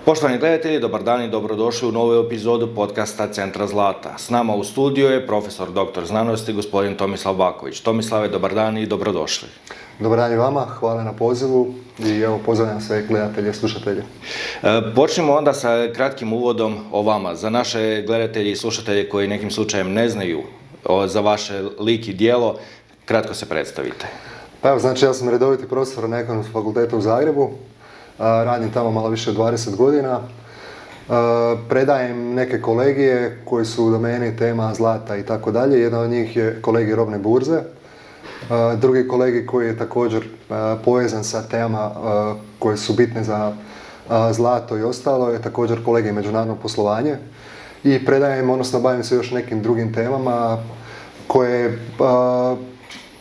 Poštovani gledatelji, dobar dan i dobrodošli u novu epizodu podcasta Centra Zlata. S nama u studiju je profesor dr. znanosti gospodin Tomislav Baković. Tomislave, dobar dan i dobrodošli. Dobar dan i vama, hvala na pozivu i evo pozdravljam sve gledatelje i slušatelje. Počnimo onda sa kratkim uvodom o vama. Za naše gledatelje i slušatelje koji nekim slučajem ne znaju za vaše lik i djelo, kratko se predstavite. Pa evo, znači ja sam redoviti profesor na Ekonomskom fakultetu u Zagrebu. Radim tamo malo više od 20 godina. Predajem neke kolegije koji su u domeni tema zlata i tako dalje. Jedan od njih je kolegij robne burze. Drugi kolegij koji je također povezan sa temama koje su bitne za zlato i ostalo je također kolegij međunarodno poslovanje. I predajem, odnosno bavim se još nekim drugim temama koje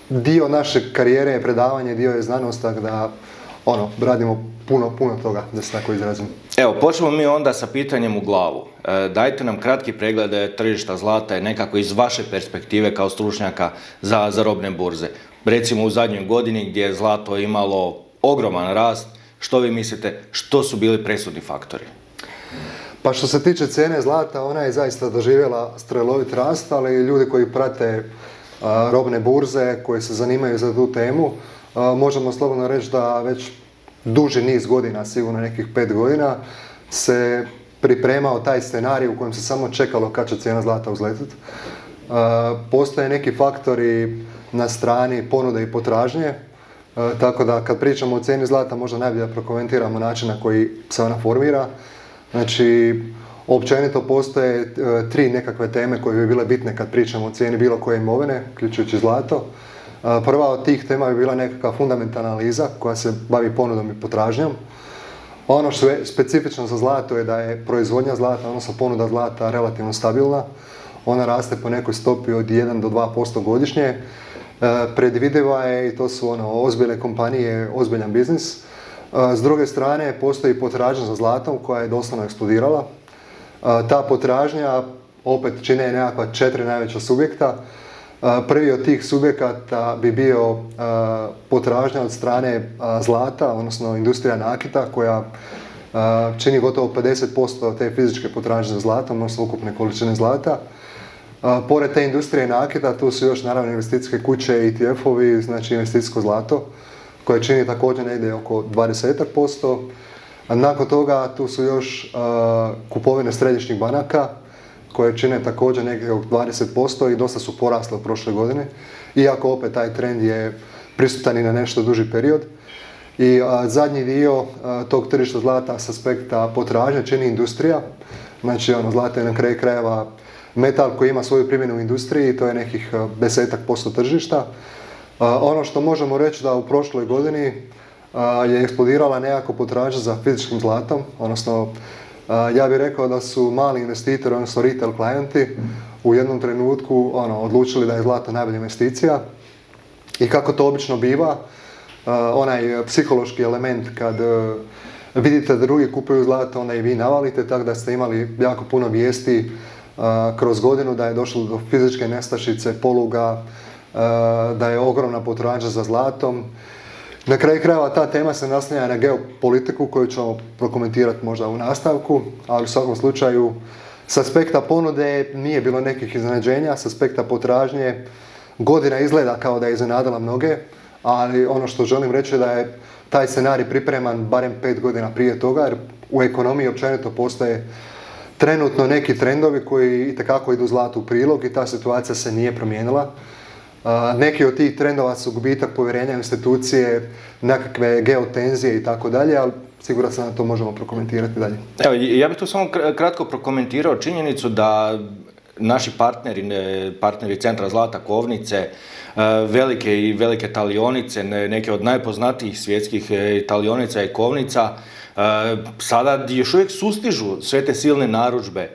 dio naše karijere je predavanje, dio je znanost, tako da radimo puno toga, da se tako izrazim. Evo, počnemo mi onda sa pitanjem u glavu. Dajte nam kratki pregled tržišta zlata nekako iz vaše perspektive kao stručnjaka za robne burze. Recimo u zadnjoj godini gdje je zlato imalo ogroman rast, što vi mislite, što su bili presudni faktori? Pa što se tiče cijene zlata, ona je zaista doživjela strelovit rast, ali ljudi koji prate robne burze, koji se zanimaju za tu temu, možemo slobodno reći da već duži niz godina, sigurno nekih 5 godina, se pripremao taj scenarij u kojem se samo čekalo kad će cijena zlata uzletiti. Postoje neki faktori na strani ponude i potražnje, tako da kad pričamo o cijeni zlata možda najbolje prokomentiramo način na koji se ona formira. Znači, općenito postoje 3 nekakve teme koje bi bile bitne kad pričamo o cijeni bilo koje imovine, uključujući zlato. Prva od tih tema bi bila nekakva fundamentalna analiza koja se bavi ponudom i potražnjom. Ono što je specifično za zlato je da je proizvodnja zlata, odnosno ponuda zlata, relativno stabilna. Ona raste po nekoj stopi od 1 do 2% godišnje. Predvidiva je i to su ozbiljne kompanije, ozbiljan biznis. S druge strane, postoji potražnja za zlatom koja je doslovno eksplodirala. Ta potražnja opet čine nekakva 4 najveća subjekta. Prvi od tih subjekata bi bio potražnja od strane zlata, odnosno industrija nakita koja čini gotovo 50% te fizičke potražnje za zlatom, odnosno ukupne količine zlata. Pored te industrije nakita tu su još naravno investicijske kuće, ETF-ovi, znači investicijsko zlato, koje čini također negdje oko 20%. Nakon toga tu su još kupovine središnjih banaka, koje čine također negdje oko 20% i dosta su porasle u prošle godine, iako opet taj trend je prisutan i na nešto duži period. I zadnji dio tog tržišta zlata s aspekta potražnje čini industrija. Znači zlato je na kraju krajeva metal koji ima svoju primjenu u industriji, to je nekih 10% tržišta. Ono što možemo reći da u prošloj godini je eksplodirala nekako potražnja za fizičkim zlatom, odnosno ja bih rekao da su mali investitori, odnosno retail klijenti, u jednom trenutku odlučili da je zlato najbolja investicija. I kako to obično biva, onaj psihološki element kad vidite da drugi kupuju zlato, onda i vi navalite, tako da ste imali jako puno vijesti kroz godinu da je došlo do fizičke nestašice poluga, da je ogromna potražnja za zlatom. Na kraju krajeva ta tema se naslanja na geopolitiku koju ćemo prokomentirati možda u nastavku, ali u svakom slučaju s aspekta ponude nije bilo nekih iznenađenja, s aspekta potražnje godina izgleda kao da je iznenadila mnoge, ali ono što želim reći je da je taj scenarij pripreman barem 5 godina prije toga, jer u ekonomiji općenito postoje trenutno neki trendovi koji itekako idu zlatu u prilog i ta situacija se nije promijenila. Neki od tih trendova su gubitak povjerenja u institucije, nekakve geotenzije i tako dalje, ali siguran sam da to možemo prokomentirati dalje. Evo, ja bih tu samo kratko prokomentirao činjenicu da naši partneri Centra Zlata Kovnice, velike talionice, neke od najpoznatijih svjetskih talionica i kovnica, sada još uvijek sustižu sve te silne narudžbe,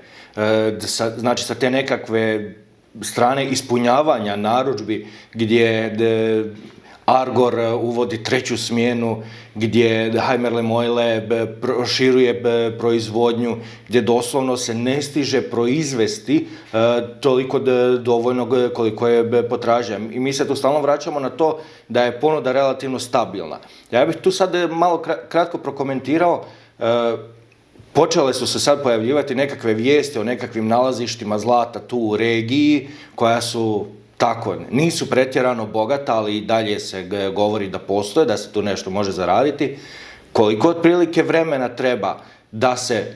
znači sa te nekakve strane ispunjavanja narudžbi gdje Argor uvodi 3. smjenu, gdje Heimerle Meule proširuje proizvodnju, gdje doslovno se ne stiže proizvesti toliko dovoljno koliko je potražnja. I mi se tu stalno vraćamo na to da je ponuda relativno stabilna. Ja bih tu sad malo kratko prokomentirao počele su se sad pojavljivati nekakve vijesti o nekakvim nalazištima zlata tu u regiji, koja su tako, nisu pretjerano bogata, ali i dalje se govori da postoje, da se tu nešto može zaraditi. Koliko otprilike vremena treba da se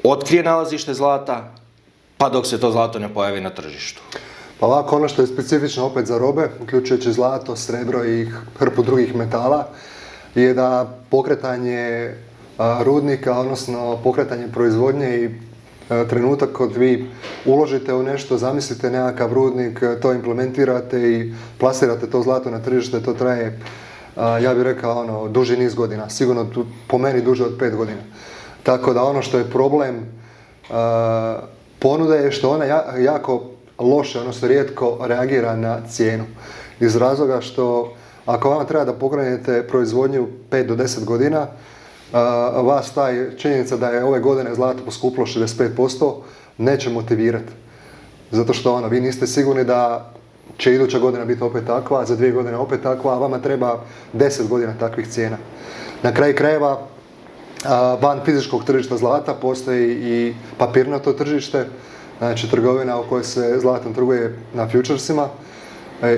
otkrije nalazište zlata, pa dok se to zlato ne pojavi na tržištu? Pa ovako, ono što je specifično opet za robe, uključujući zlato, srebro i hrpu drugih metala, je da pokretanje rudnika, odnosno pokretanje proizvodnje i trenutak kad vi uložite u nešto, zamislite nekakav rudnik, to implementirate i plasirate to zlato na tržište, to traje, ja bih rekao, duži niz godina. Sigurno po meni duže od 5 godina. Tako da ono što je problem ponude je što ona jako loše, odnosno rijetko reagira na cijenu. Iz razloga što ako vama treba da pokrenete proizvodnju 5 do 10 godina, vas taj činjenica da je ove godine zlato poskupilo 65% neće motivirati. Zato što vi niste sigurni da će iduća godina biti opet takva, za 2 godine opet takva, a vama treba 10 godina takvih cijena. Na kraju krajeva, van fizičkog tržišta zlata postoji i papirnato tržište, znači trgovina u kojoj se zlatom trguje na futuresima,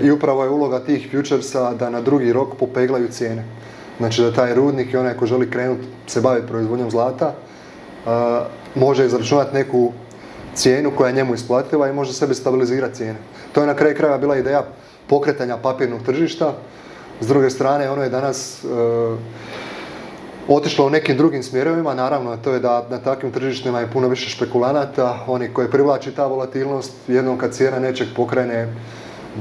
i upravo je uloga tih futuresa da na drugi rok popeglaju cijene. Znači da taj rudnik i onaj ko želi krenuti se baviti proizvodnjom zlata može izračunati neku cijenu koja je njemu isplativa i može sebi stabilizirati cijene. To je na kraju krajeva bila ideja pokretanja papirnog tržišta. S druge strane, ono je danas otišlo u nekim drugim smjerovima, naravno to je da na takvim tržištima je puno više špekulanata, oni koji privlači ta volatilnost, jednom kad cijena nečeg pokrene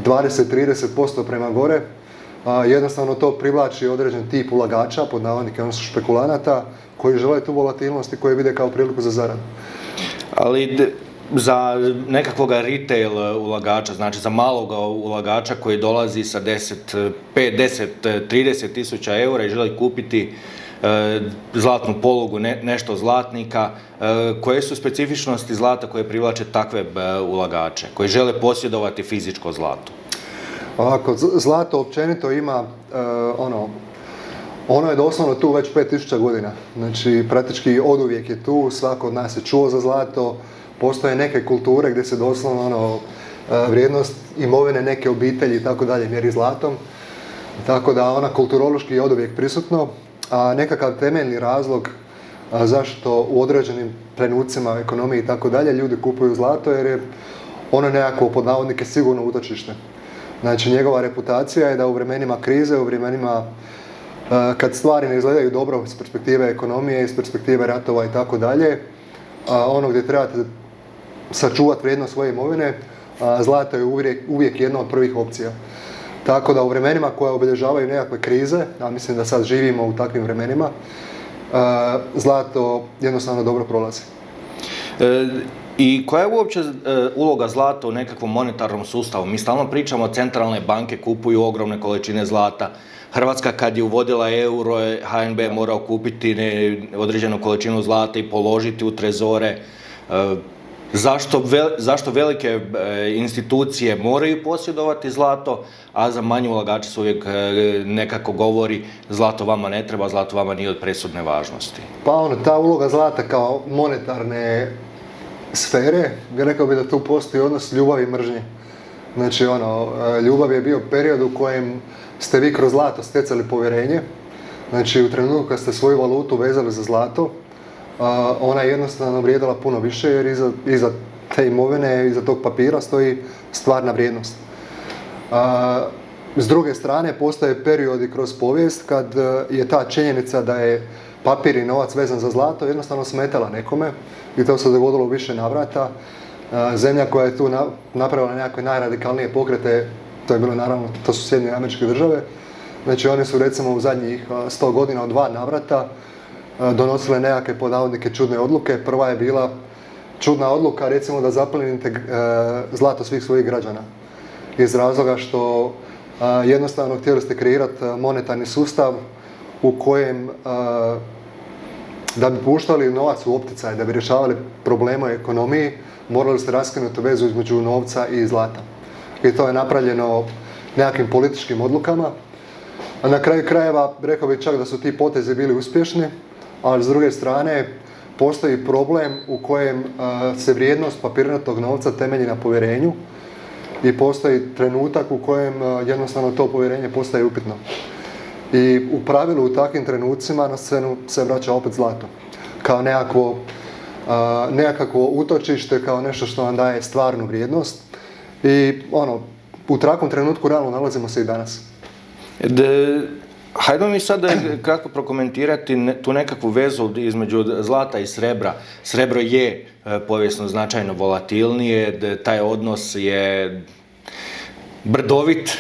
20-30% prema gore, jednostavno to privlači određen tip ulagača, pod navodnike, odnosno špekulanata, koji žele tu volatilnost i koji vide kao priliku za zaradu. Ali za nekakvog retail ulagača, znači za malog ulagača koji dolazi sa 10-30 tisuća eura i želi kupiti zlatnu polugu, nešto zlatnika, koje su specifičnosti zlata koje privlače takve ulagače, koji žele posjedovati fizičko zlato? Ovako, zlato općenito ima, ono je doslovno tu već 5000 godina. Znači, praktički oduvijek je tu, svako od nas je čuo za zlato, postoje neke kulture gdje se doslovno vrijednost imovine neke obitelji i tako dalje mjeri zlatom. Tako da ona kulturološki je oduvijek prisutno, a nekakav temeljni razlog zašto u određenim trenucima u ekonomiji i tako dalje ljudi kupuju zlato, jer je ono nekako pod navodnike sigurno utočište. Znači, njegova reputacija je da u vremenima krize, u vremenima kad stvari ne izgledaju dobro iz perspektive ekonomije, iz perspektive ratova i tako dalje, ono gdje trebate sačuvati vrijednost svoje imovine, zlato je uvijek jedna od prvih opcija. Tako da u vremenima koja obilježavaju nekakve krize, a mislim da sad živimo u takvim vremenima, zlato jednostavno dobro prolazi. I koja je uopće uloga zlata u nekakvom monetarnom sustavu? Mi stalno pričamo, centralne banke kupuju ogromne količine zlata. Hrvatska kad je uvodila euro, HNB je morao kupiti određenu količinu zlata i položiti u trezore. Zašto velike institucije moraju posjedovati zlato, a za manje ulagače se uvijek nekako govori zlato vama ne treba, zlato vama nije od presudne važnosti? Pa ta uloga zlata kao monetarne sfere, rekao bih da tu postoji odnos ljubavi i mržnje. Znači, ljubav je bio period u kojem ste vi kroz zlato stjecali povjerenje. Znači, u trenutku kad ste svoju valutu vezali za zlato, ona je jednostavno vrijedila puno više, jer iza te imovine, iza tog papira stoji stvarna vrijednost. S druge strane, postoje periodi kroz povijest kad je ta činjenica da je papir i novac vezan za zlato jednostavno smetala nekome, i to se dogodilo u više navrata. Zemlja koja je tu napravila nekakve najradikalnije pokrete, to su Sjedinjene Američke Države. Znači, oni su recimo u zadnjih 100 godina u 2 navrata donosile nekakve pod navodnike čudne odluke. Prva je bila čudna odluka, recimo, da zaplenite zlato svih svojih građana. Iz razloga što jednostavno htjeli ste kreirati monetarni sustav u kojem da bi puštali novac u opticaj, da bi rješavali probleme u ekonomiji, morali ste raskinuti vezu između novca i zlata. I to je napravljeno nekakvim političkim odlukama. A na kraju krajeva rekao bih čak da su ti potezi bili uspješni, ali s druge strane postoji problem u kojem se vrijednost papirnatog novca temelji na povjerenju i postoji trenutak u kojem jednostavno to povjerenje postaje upitno. I u pravilu u takvim trenucima na scenu se vraća opet zlato. Kao nekakvo utočište, kao nešto što vam daje stvarnu vrijednost. I u takvom trenutku realno nalazimo se i danas. Hajde mi sad kratko prokomentirati tu nekakvu vezu između zlata i srebra. Srebro je povijesno značajno volatilnije, taj odnos je brdovit,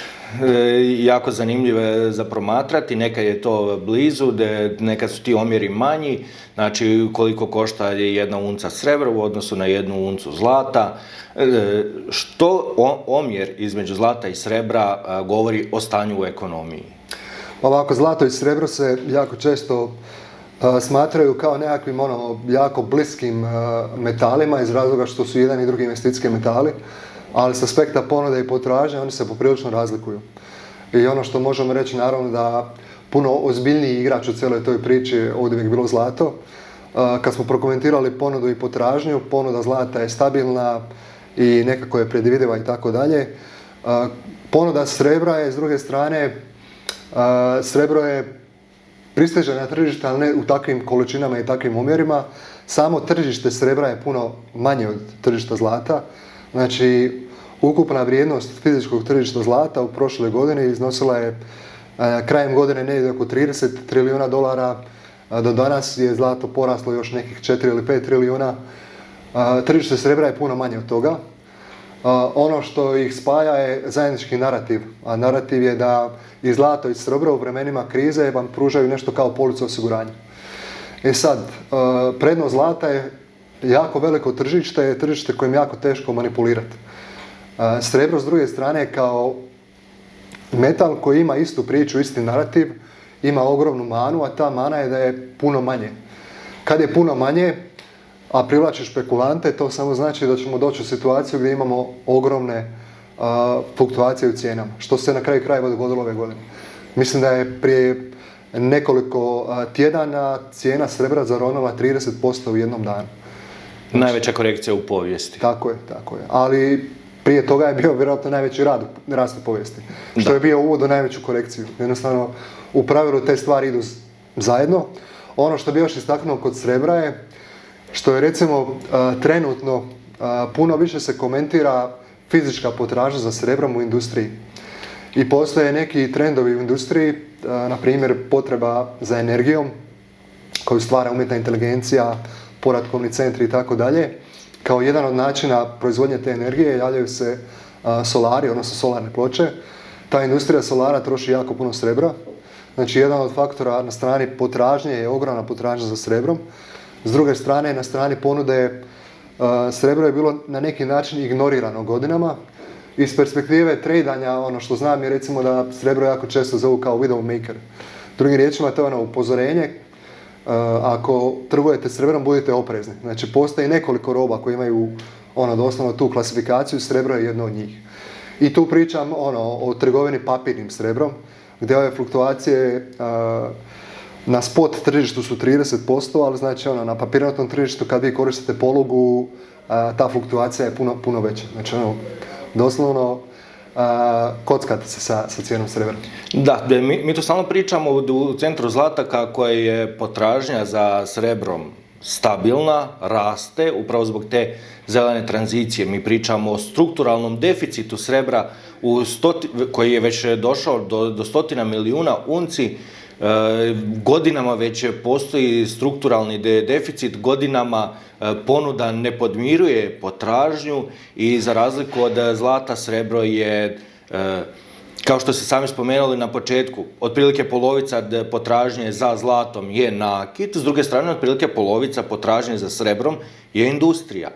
jako zanimljiv za promatrati, nekad je to blizu, nekad su ti omjeri manji, znači koliko košta jedna unca srebra u odnosu na jednu uncu zlata. Što omjer između zlata i srebra govori o stanju u ekonomiji? Ovako, zlato i srebro se jako često smatraju kao nekakvim jako bliskim metalima iz razloga što su jedan i drugi investicijski metali, ali s aspekta ponude i potražnje oni se poprilično razlikuju. I ono što možemo reći naravno da puno ozbiljniji igrač u cijeloj toj priči je ovdje uvijek bilo zlato. Kad smo prokomentirali ponudu i potražnju, ponuda zlata je stabilna i nekako je predvidiva i tako dalje. Ponuda srebra je s druge strane, srebro je pristiže na tržište, ali ne u takvim količinama i takvim omjerima. Samo tržište srebra je puno manje od tržišta zlata. Znači, ukupna vrijednost fizičkog tržišta zlata u prošloj godini iznosila je krajem godine negdje oko 30 trilijuna dolara. Do danas je zlato poraslo još nekih 4 ili 5 trilijuna. Tržište srebra je puno manje od toga. Ono što ih spaja je zajednički narativ. A narativ je da i zlato i srebro u vremenima krize vam pružaju nešto kao policu osiguranja. E sad, prednost zlata je jako veliko tržište, tržište kojim je jako teško manipulirati. Srebro s druge strane kao metal koji ima istu priču, isti narativ, ima ogromnu manu, a ta mana je da je puno manje. Kad je puno manje, a privlači špekulante, to samo znači da ćemo doći u situaciju gdje imamo ogromne fluktuacije u cijenama, što se na kraju krajeva dogodilo ove godine. Mislim da je prije nekoliko tjedana cijena srebra zaronila 30% u jednom danu. Najveća korekcija u povijesti. Tako je. Ali prije toga je bio vjerojatno najveći rast u povijesti. Što je bio uvod u najveću korekciju. Jednostavno, u pravilu te stvari idu zajedno. Ono što bi još istaknuo kod srebra je što je recimo trenutno puno više se komentira fizička potražnja za srebrom u industriji. I postoje neki trendovi u industriji, na primjer potreba za energijom koju stvara umjetna inteligencija, podatkovni centri i tako dalje. Kao jedan od načina proizvodnje te energije javljaju se solari, odnosno solarne ploče. Ta industrija solara troši jako puno srebra. Znači, jedan od faktora na strani potražnje je ogromna potražnja za srebrom. S druge strane, na strani ponude, srebro je bilo na neki način ignorirano godinama. Iz perspektive tradanja, ono što znam je recimo da srebro jako često zovu kao widow maker. Drugim riječima, to je upozorenje. Ako trgujete srebrom, budite oprezni. Znači, postoji nekoliko roba koji imaju doslovno tu klasifikaciju, srebro je jedno od njih. I tu pričam o trgovini papirnim srebrom, gdje ove fluktuacije na spot tržištu su 30%, ali znači na papirnatom tržištu kad vi koristite polugu, ta fluktuacija je puno veća. Znači, doslovno kockate se sa cijenom srebra. Da, mi tu stalno pričamo u centru zlata kako je potražnja za srebrom stabilna, raste, upravo zbog te zelene tranzicije. Mi pričamo o strukturalnom deficitu srebra koji je već došao do 100 milijuna unci. Godinama već postoji strukturalni deficit, godinama ponuda ne podmiruje potražnju i za razliku od zlata, srebro je, kao što ste sami spomenuli na početku, otprilike polovica potražnje za zlatom je nakit, s druge strane otprilike polovica potražnje za srebrom je industrija.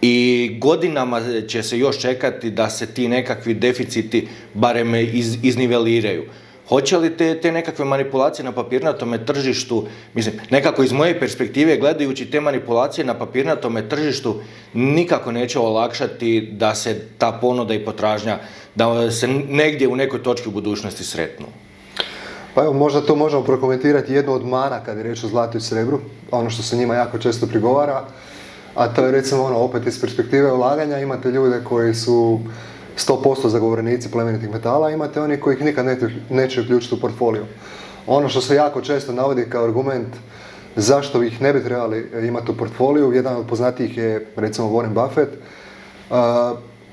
I godinama će se još čekati da se ti nekakvi deficiti barem izniveliraju. Hoće li te nekakve manipulacije na papirnatome tržištu, mislim, nekako iz moje perspektive gledajući te manipulacije na papirnatome tržištu nikako neće olakšati da se ta ponuda i potražnja, da se negdje u nekoj točki u budućnosti sretnu? Pa evo, možda to možemo prokomentirati jednu od mana kad je riječ o zlatu i srebru, ono što se njima jako često prigovara, a to je recimo opet iz perspektive ulaganja, imate ljude koji su 100% zagovornici plemenitih metala, imate oni koji ih nikad neće uključiti u portfolio. Ono što se jako često navodi kao argument zašto ih ne bi trebali imati u portfoliju, jedan od poznatijih je recimo Warren Buffett,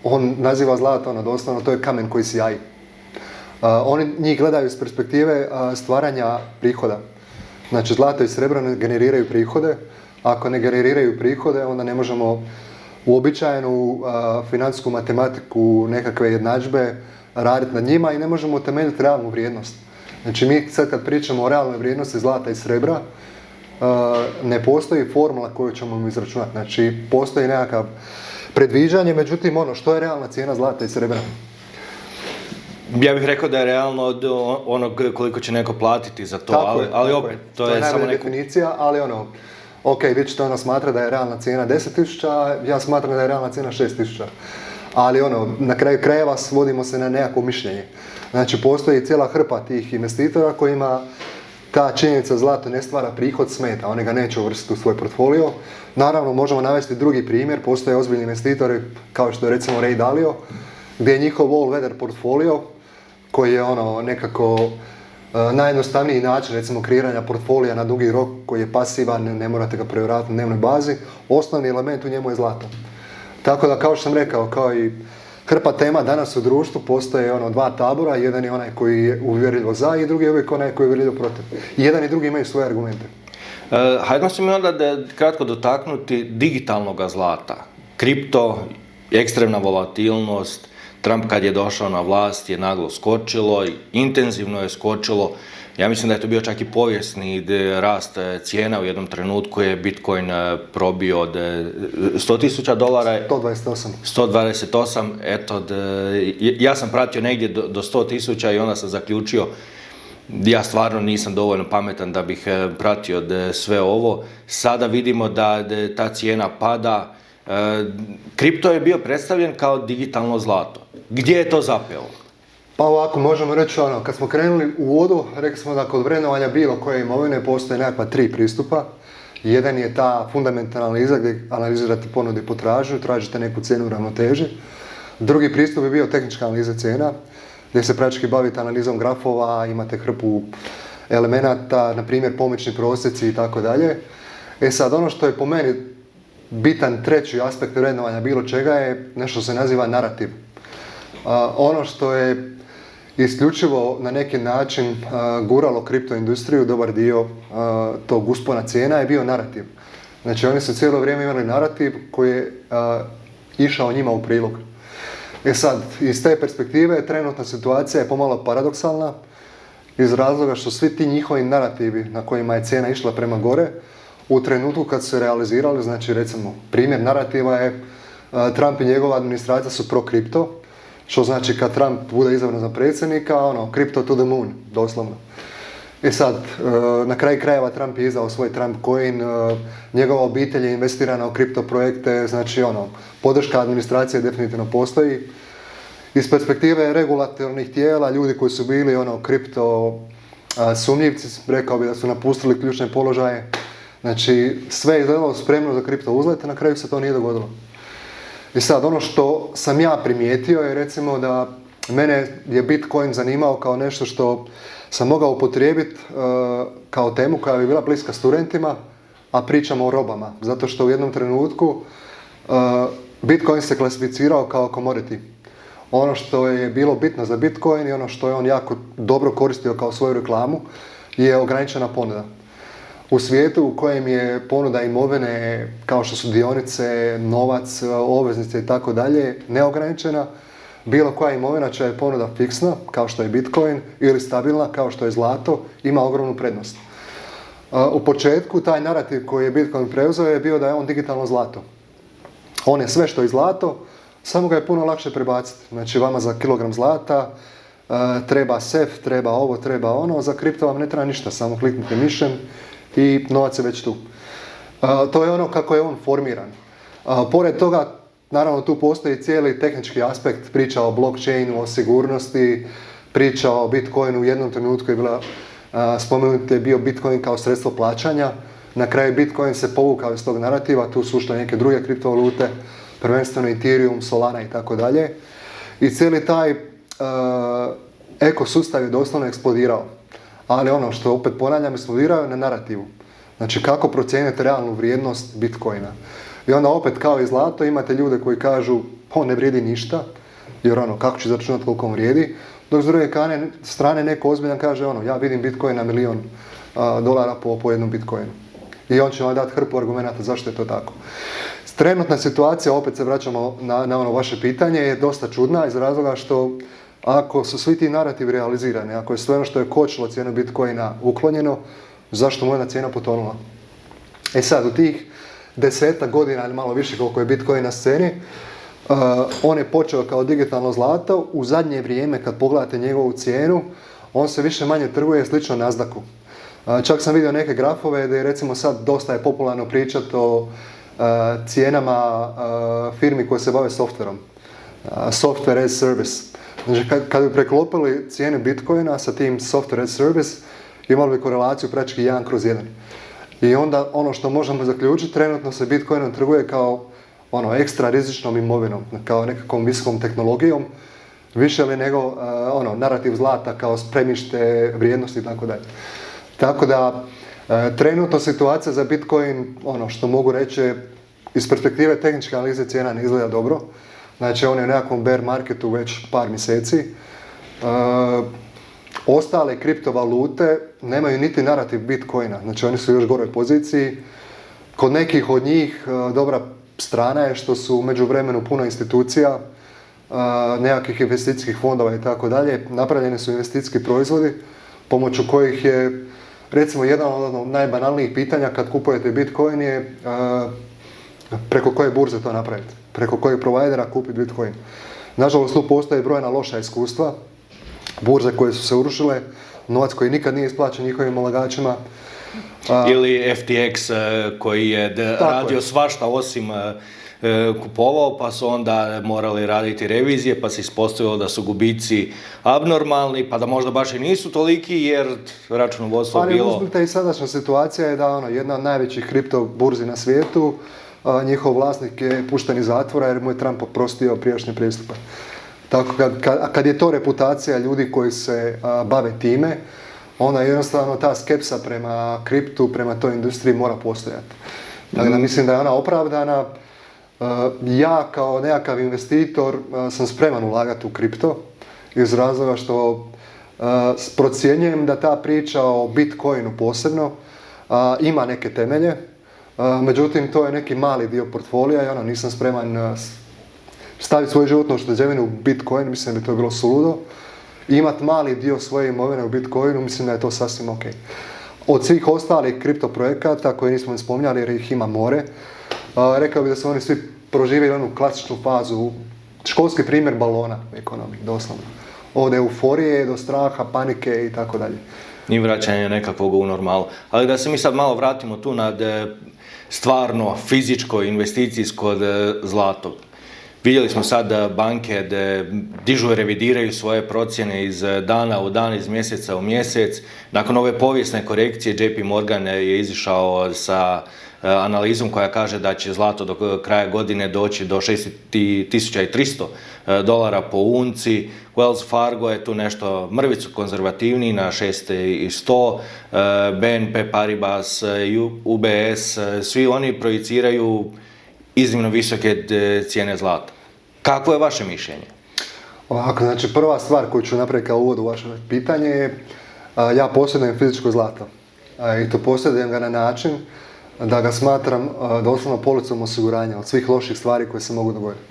on naziva zlato doslovno, to je kamen koji sjaji. Oni njih gledaju iz perspektive stvaranja prihoda. Znači zlato i srebro ne generiraju prihode, ako ne generiraju prihode onda ne možemo uobičajenu financijsku matematiku, nekakve jednadžbe raditi nad njima i ne možemo utemeljiti realnu vrijednost. Znači mi sad kad pričamo o realnoj vrijednosti zlata i srebra, ne postoji formula koju ćemo mu izračunati. Znači postoji nekakav predviđanje, međutim što je realna cijena zlata i srebra? Ja bih rekao da je realno od onog koliko će neko platiti za to, ali opet, to je samo neka definicija, ali ok, vi ćete smatrati da je realna cijena 10.000, ja smatram da je realna cijena 6.000. Ali na kraju krajeva svodimo se na nekako mišljenje. Znači postoji cijela hrpa tih investitora kojima ta činjenica zlato ne stvara prihod smeta, oni ga neće uvrstiti u svoj portfolio. Naravno možemo navesti drugi primjer, postoje ozbiljni investitori kao što je recimo Ray Dalio, gdje je njihov all-weather portfolio koji je nekako najjednostavniji način recimo kreiranja portfolija na dugi rok koji je pasivan, ne morate ga provjeravati na dnevnoj bazi, osnovni element u njemu je zlato. Tako da kao što sam rekao, kao i hrpa tema danas u društvu, postoje dva tabora, jedan je onaj koji je uvjerljivo za i drugi je uvijek onaj koji je uvjerljivo protiv. I jedan i drugi imaju svoje argumente. Hajdemo se mi onda kratko dotaknuti digitalnog zlata. Kripto, ekstremna volatilnost, Trump kad je došao na vlast je naglo skočilo, intenzivno je skočilo. Ja mislim da je to bio čak i povijesni rast cijena, u jednom trenutku je Bitcoin probio od $100,000. 128, eto, ja sam pratio negdje do 100,000 i onda sam zaključio, ja stvarno nisam dovoljno pametan da bih pratio sve ovo. Sada vidimo da ta cijena pada. Kripto je bio predstavljen kao digitalno zlato. Gdje je to zapelo? Pa ovako, možemo reći kad smo krenuli u vodu, rekli smo da kod vrednovanja bilo koje imovine postoje nekakva 3 pristupa. Jedan je ta fundamentalna analiza gdje analizirate ponudu i potražnju, tražite neku cijenu u ravnoteži. Drugi pristup je bio tehnička analiza cijena, gdje se praktički bavite analizom grafova, imate hrpu elemenata, na primjer pomoćni prosjeci i tako dalje. Sad, ono što je po meni bitan treći aspekt vrednovanja bilo čega je nešto što se naziva narativ. Ono što je isključivo na neki način guralo kripto industriju, dobar dio tog uspona cijena je bio narativ. Znači oni su cijelo vrijeme imali narativ koji je išao njima u prilog. Sad, iz te perspektive trenutna situacija je pomalo paradoksalna iz razloga što svi ti njihovi narativi na kojima je cijena išla prema gore u trenutku kad su se realizirali, znači recimo primjer narativa je Trump i njegova administracija su pro-kripto, što znači kad Trump bude izabran za predsjednika, crypto to the moon, doslovno. Sad, na kraju krajeva Trump je izdao svoj Trump coin, njegova obitelj je investirana u kripto projekte, znači podrška administracije definitivno postoji. Iz perspektive regulatornih tijela, ljudi koji su bili kripto sumnjivci, rekao bi da su napustili ključne položaje. Znači, sve je izgledalo spremno za kripto uzlet, a na kraju se to nije dogodilo. I sad, ono što sam ja primijetio je recimo da mene je Bitcoin zanimao kao nešto što sam mogao upotrijebiti kao temu koja bi bila bliska studentima, a pričamo o robama. Zato što u jednom trenutku Bitcoin se klasificirao kao commodity. Ono što je bilo bitno za Bitcoin i ono što je on jako dobro koristio kao svoju reklamu je ograničena ponuda. U svijetu u kojem je ponuda imovine kao što su dionice, novac, obveznice i tako dalje neograničena, bilo koja imovina čija je ponuda fiksna, kao što je Bitcoin, ili stabilna, kao što je zlato, ima ogromnu prednost. U početku taj narativ koji je Bitcoin preuzeo je bio da je on digitalno zlato. On je sve što je zlato, samo ga je puno lakše prebaciti. Znači vama za kilogram zlata treba sef, treba ovo, treba ono, za kripto vam ne treba ništa, samo kliknite mišem i novac je već tu. To je ono kako je on formiran. Pored toga, naravno tu postoji cijeli tehnički aspekt, priča o blockchainu, o sigurnosti, priča o Bitcoinu u jednom trenutku je bila Spomenut je bio Bitcoin kao sredstvo plaćanja. Na kraju Bitcoin se povukao iz tog narativa, tu su ušle neke druge kriptovalute, prvenstveno Ethereum, Solana i tako dalje. I cijeli taj ekosustav je doslovno eksplodirao. Ali ono što opet ponavljam, eksplodirao je na narativu. Znači kako procijeniti realnu vrijednost Bitcoina. I onda opet kao i zlato imate ljude koji kažu on ne vrijedi ništa, jer kako ću izračunati koliko on vrijedi, dok s druge strane neko ozbiljan kaže ja vidim Bitcoin na $1.000.000 po jednom Bitcoinu. I on će vam dati hrpu argumenata zašto je to tako. Trenutna situacija, opet se vraćamo na ono vaše pitanje, je dosta čudna iz razloga što ako su svi ti narativi realizirani, ako je sve ono što je kočilo cijenu Bitcoina uklonjeno, zašto mu je cijena potonula? E sad, u tih 10 godina ili malo više koliko je Bitcoin na sceni, on je počeo kao digitalno zlato. U zadnje vrijeme, kad pogledate njegovu cijenu, on se više manje trguje slično Nasdaqu. Čak sam vidio neke grafove da je recimo sad dosta je popularno pričati o cijenama firmi koje se bave softverom. Software as service. Znači kad bi preklopili cijene Bitcoina sa tim software as service, imali bi korelaciju praktički 1/1. I onda ono što možemo zaključiti, trenutno se Bitcoinom trguje kao ekstra rizičnom imovinom, kao nekakvom visokom tehnologijom, više li nego narativ zlata kao spremište vrijednosti i tako dalje. Tako da trenutno situacija za Bitcoin, što mogu reći, iz perspektive tehničke analize cijena ne izgleda dobro. Znači on je u nekakvom bear marketu već par mjeseci. Ostale kriptovalute nemaju niti narativ Bitcoina, znači oni su u još goroj poziciji. Kod nekih od njih dobra strana je što su u međuvremenu puno institucija, nekakvih investicijskih fondova i tako dalje, napravljeni su investicijski proizvodi pomoću kojih je, recimo, jedan od najbanalnijih pitanja kad kupujete Bitcoin je preko koje burze to napraviti, preko kojeg provajdera kupiti Bitcoin. Nažalost, tu postoje brojna loša iskustva, burze koje su se urušile, novac koji nikad nije isplaćen njihovim ulagačima. Ili FTX koji je radio svašta osim kupovao, pa su onda morali raditi revizije, pa se ispostavilo da su gubici abnormalni, pa da možda baš i nisu toliki jer računovodstvo bilo... Ali uzmite i sadašnja situacija je da jedna od najvećih kripto burzi na svijetu, njihov vlasnik je pušten iz zatvora jer mu je Trump oprostio prijašnje prijestupe. Tako kad je to reputacija ljudi koji se bave time, onda jednostavno ta skepsa prema kriptu, prema toj industriji mora postojati. Tako da mislim da je ona opravdana. Ja kao nekakav investitor sam spreman ulagati u kripto iz razloga što procjenjujem da ta priča o Bitcoinu posebno ima neke temelje. Međutim, to je neki mali dio portfolija i nisam spreman staviti svoju životnu ušteđevinu u Bitcoin, mislim da bi to bilo suludo. Imati mali dio svoje imovine u Bitcoinu, mislim da je to sasvim ok. Od svih ostalih kripto projekata koje nismo spominjali jer ih ima more, rekao bih da su oni svi proživjeli onu klasičnu fazu, školski primjer balona u ekonomiji, doslovno. Od euforije do straha, panike i tako dalje. I vraćanje nekakvog u normalu. Ali da se mi sad malo vratimo tu na stvarno fizičko investicijsko zlato. Vidjeli smo sad da banke dižu i revidiraju svoje procjene iz dana u dan, iz mjeseca u mjesec. Nakon ove povijesne korekcije JP Morgan je izišao sa analizom koja kaže da će zlato do kraja godine doći do $6.300 po unci. Wells Fargo je tu nešto mrvicu konzervativniji na 6.100, BNP Paribas, UBS, svi oni projiciraju iznimno visoke cijene zlata. Kakvo je vaše mišljenje? Ovako, znači prva stvar koju ću napraviti kao uvod u vaše pitanje je ja posjedujem fizičko zlato. I to posjedujem ga na način da ga smatram doslovno policom osiguranja od svih loših stvari koje se mogu dogoditi.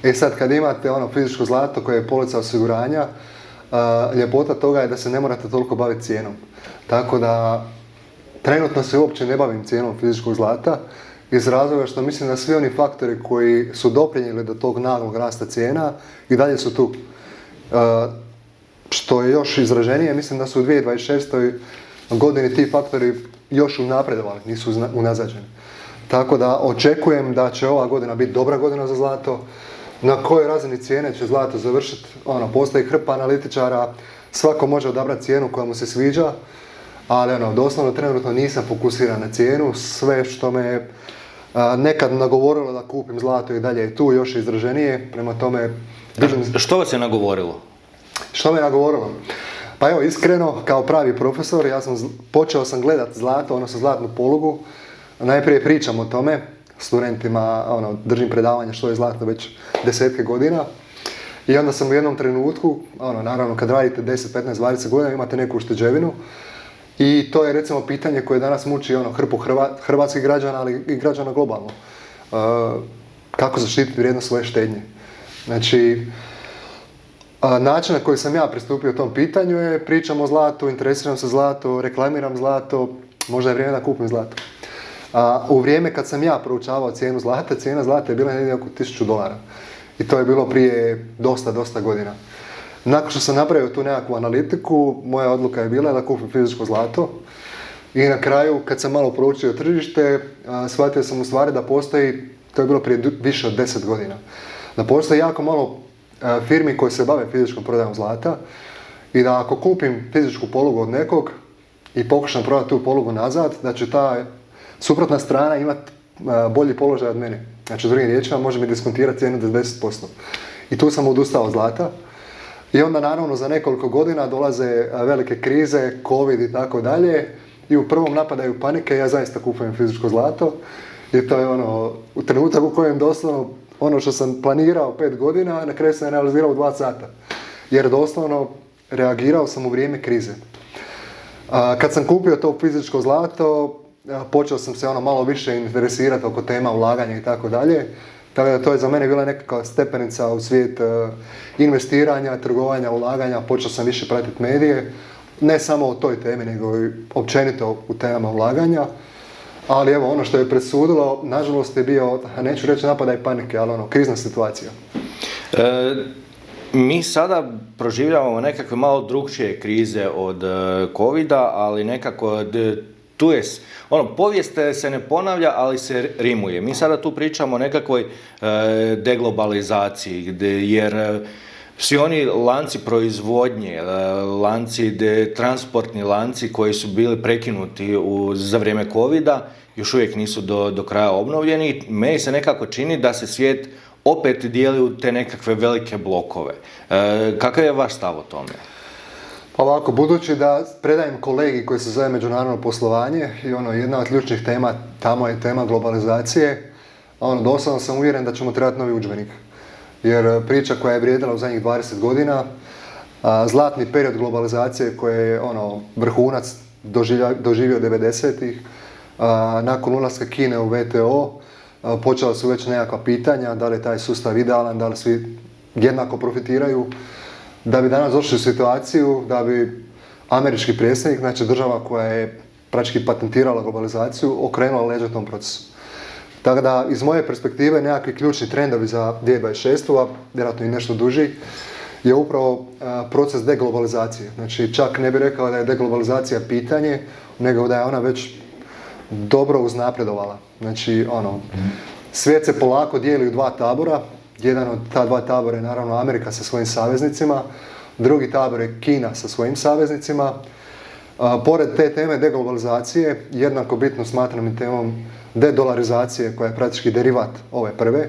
E sad, kad imate fizičko zlato koje je polica osiguranja, ljepota toga je da se ne morate toliko baviti cijenom. Tako da trenutno se uopće ne bavim cijenom fizičkog zlata, iz razloga što mislim da svi oni faktori koji su doprinijeli do tog naglog rasta cijena i dalje su tu. Što je još izraženije, mislim da su u 2026. godini ti faktori još unapredovali, nisu unazađeni. Tako da očekujem da će ova godina biti dobra godina za zlato. Na kojoj razini cijene će zlato završiti? Postoji hrpa analitičara, svako može odabrati cijenu koja mu se sviđa. ali doslovno trenutno nisam fokusiran na cijenu, sve što me nekad nagovorilo da kupim zlato i dalje je tu još izraženije, prema tome... Što vas je nagovorilo? Što me nagovorilo? Pa evo, iskreno, kao pravi profesor, počeo sam gledat zlato, odnosno zlatnu polugu. Najprije pričam o tome, studentima držim predavanja što je zlato već 10 godina. I onda sam u jednom trenutku, naravno kad radite 10, 15, 20 godina imate neku ušteđevinu. I to je recimo pitanje koje danas muči hrpu hrvatskih građana, ali i građana globalno. Kako zaštititi vrijednost svoje štednje? Znači, način na koji sam ja pristupio tom pitanju je pričam o zlatu, interesiram se zlato, reklamiram zlato, možda je vrijeme da kupim zlato. U vrijeme kad sam ja proučavao cijena zlata je bila negdje oko $1000. I to je bilo prije dosta godina. Nakon što sam napravio tu nekakvu analitiku, moja odluka je bila da kupim fizičko zlato. I na kraju, kad sam malo proučio tržište, shvatio sam u stvari da postoji, to je bilo prije više od 10 godina, da postoji jako malo firmi koje se bave fizičkom prodajom zlata i da ako kupim fizičku polugu od nekog i pokušam prodati tu polugu nazad, da će ta suprotna strana imati bolji položaj od mene. Znači, drugim riječima, može mi diskontirati cijenu do 10%. I tu sam odustao od zlata. I onda, naravno, za nekoliko godina dolaze velike krize, COVID i tako dalje. I u prvom napadaju panike, ja zaista kupujem fizičko zlato. I to je u trenutak u kojem doslovno ono što sam planirao 5 godina, na kraju sam realizirao u 2 sata. Jer doslovno reagirao sam u vrijeme krize. Kad sam kupio to fizičko zlato, počeo sam se malo više interesirati oko tema ulaganja i tako dalje. Tako da to je za mene bila nekakva stepenica u svijet investiranja, trgovanja, ulaganja. Počeo sam više pratiti medije, ne samo o toj temi, nego i općenito u temama ulaganja. Ali evo, ono što je presudilo, nažalost je bio, neću reći napadaj panike, ali krizna situacija. Mi sada proživljavamo nekakve malo drugčije krize od COVID-a, ali nekako tu je, povijest se ne ponavlja, ali se rimuje. Mi sada tu pričamo o nekakvoj deglobalizaciji, jer svi oni lanci proizvodnje, transportni lanci koji su bili prekinuti za vrijeme COVID-a, još uvijek nisu do kraja obnovljeni. Meni se nekako čini da se svijet opet dijeli u te nekakve velike blokove. Kakav je vaš stav o tome? Pa ovako, budući da predajem kolegi koji se zove međunarodno poslovanje i jedna od ključnih tema tamo je tema globalizacije, doslovno sam uvjeren da ćemo trebati novi udžbenik. Jer priča koja je vrijedila u zadnjih 20 godina, zlatni period globalizacije koji je vrhunac doživio 90-ih, nakon ulaska Kine u WTO, počela su već nekakva pitanja, da li je taj sustav idealan, da li svi jednako profitiraju, da bi danas došli u situaciju da bi američki predsjednik, znači država koja je praktički patentirala globalizaciju, okrenula leđa tom procesu. Tako da, iz moje perspektive, nekakvi ključni trendovi za 2026, a vjerojatno i nešto duži, je upravo proces deglobalizacije. Znači, čak ne bih rekao da je deglobalizacija pitanje, nego da je ona već dobro uznapredovala. Znači, svijet se polako dijeli u 2 tabora. Jedan od ta 2 tabora je naravno Amerika sa svojim saveznicima, drugi tabor je Kina sa svojim saveznicima. Pored te teme deglobalizacije, jednako bitno smatram i temom dedolarizacije koja je praktički derivat ove prve.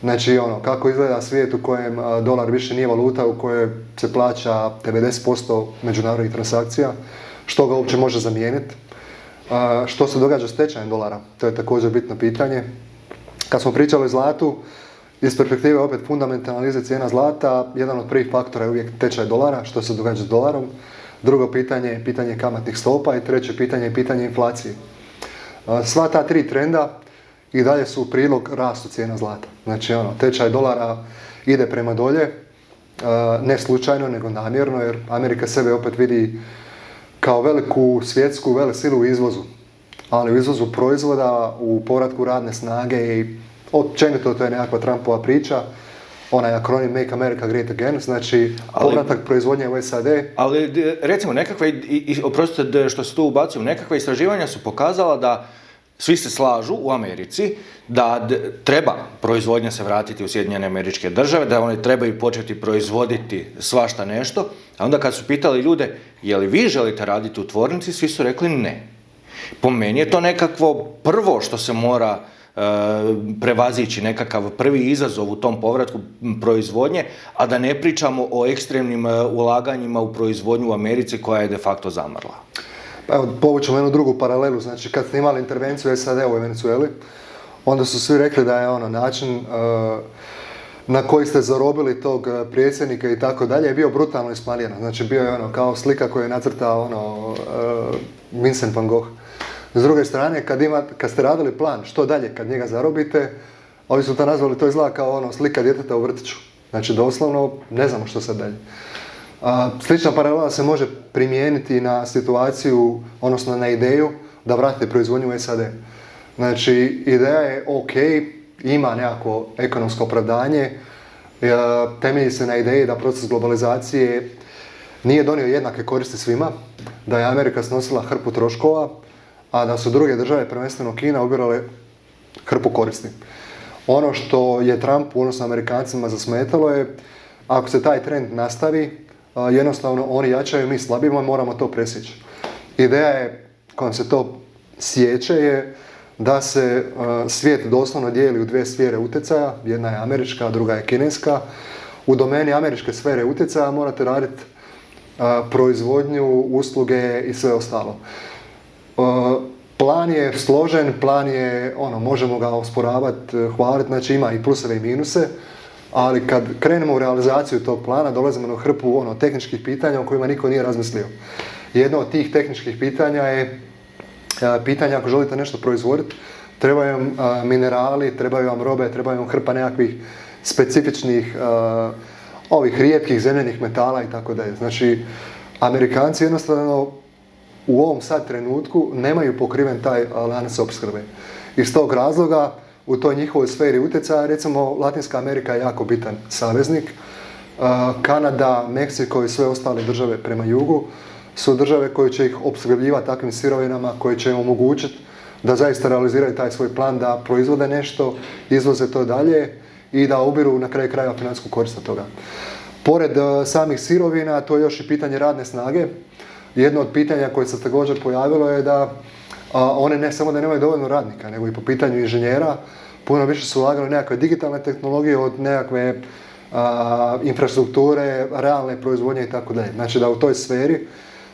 Znači, kako izgleda svijet u kojem dolar više nije valuta, u kojoj se plaća 90% međunarodnih transakcija, što ga uopće može zamijeniti. Što se događa s tečajem dolara, to je također bitno pitanje. Kad smo pričali o zlatu, iz perspektive opet fundamentalne analize cijena zlata, jedan od prvih faktora je uvijek tečaj dolara, što se događa s dolarom. Drugo pitanje je pitanje kamatnih stopa i treće pitanje je pitanje inflacije. Sva ta 3 trenda i dalje su u prilog rastu cijena zlata. Znači, tečaj dolara ide prema dolje, ne slučajno, nego namjerno, jer Amerika sebe opet vidi kao veliku svjetsku velesilu u izvozu. Ali u izvozu proizvoda, u povratku radne snage i općenito to je nekakva Trumpova priča, onaj akronim Make America Great Again, znači povratak proizvodnje u SAD. Ali recimo nekakve, oprostite što se tu ubacujem, nekakva istraživanja su pokazala da svi se slažu u Americi da treba proizvodnja se vratiti u Sjedinjene Američke Države, da one trebaju početi proizvoditi svašta nešto, a onda kad su pitali ljude, je li vi želite raditi u tvornici, svi su rekli ne. Po meni je to nekakvo prvo što se mora prevazići, nekakav prvi izazov u tom povratku proizvodnje, a da ne pričamo o ekstremnim ulaganjima u proizvodnju u Americi koja je de facto zamrla. Pa evo, povućemo jednu drugu paralelu, znači kad ste imali intervenciju SAD u Venezueli, onda su svi rekli da je način na koji ste zarobili tog predsjednika i tako dalje je bio brutalno isplaniran. Znači bio je kao slika koju je nacrtao Vincent van Gogh. S druge strane, kad ste radili plan što dalje kad njega zarobite, ovi su to nazvali, to izgleda kao slika djeteta u vrtiću. Znači doslovno ne znamo što sad dalje. Slična paralela se može primijeniti na situaciju, odnosno na ideju da vratite proizvodnju u SAD. Znači, ideja je ok, ima nekako ekonomsko opravdanje, temelji se na ideji da proces globalizacije nije donio jednake koristi svima, da je Amerika snosila hrpu troškova, a da su druge države, prvenstveno Kina, ubirale hrpu koristi. Ono što je Trumpu, odnosno Amerikancima, zasmetalo je, ako se taj trend nastavi, jednostavno oni jačaju, mi slabimo i moramo to presjeći. Ideja je, kojom se to sjeće, je da se svijet doslovno dijeli u dvije sfere utjecaja, jedna je američka, a druga je kineska. U domeni američke sfere utjecaja morate raditi proizvodnju, usluge i sve ostalo. Plan je složen, plan je, možemo ga osporavati, hvaliti, znači ima i pluseve i minuse, ali kad krenemo u realizaciju tog plana, dolazimo na hrpu tehničkih pitanja o kojima niko nije razmislio. Jedno od tih tehničkih pitanja je pitanje ako želite nešto proizvoditi, trebaju vam minerali, trebaju vam robe, trebaju vam hrpa nekakvih specifičnih ovih rijetkih zemljenih metala i tako dalje. Znači, Amerikanci jednostavno u ovom sad trenutku nemaju pokriven taj lanac opskrbe. Iz tog razloga u toj njihovoj sferi utjecaja, recimo Latinska Amerika je jako bitan saveznik. Kanada, Meksiko i sve ostale države prema jugu su države koje će ih opskrbljivati takvim sirovinama, koje će im omogućiti da zaista realiziraju taj svoj plan, da proizvode nešto, izvoze to dalje i da ubiru na kraju krajeva financijsku korist od toga. Pored samih sirovina, to je još i pitanje radne snage. Jedno od pitanja koje se također pojavilo je da one ne samo da nemaju dovoljno radnika, nego i po pitanju inženjera, puno više su ulagali nekakve digitalne tehnologije od nekakve infrastrukture, realne proizvodnje i tako dalje. Znači da u toj sferi,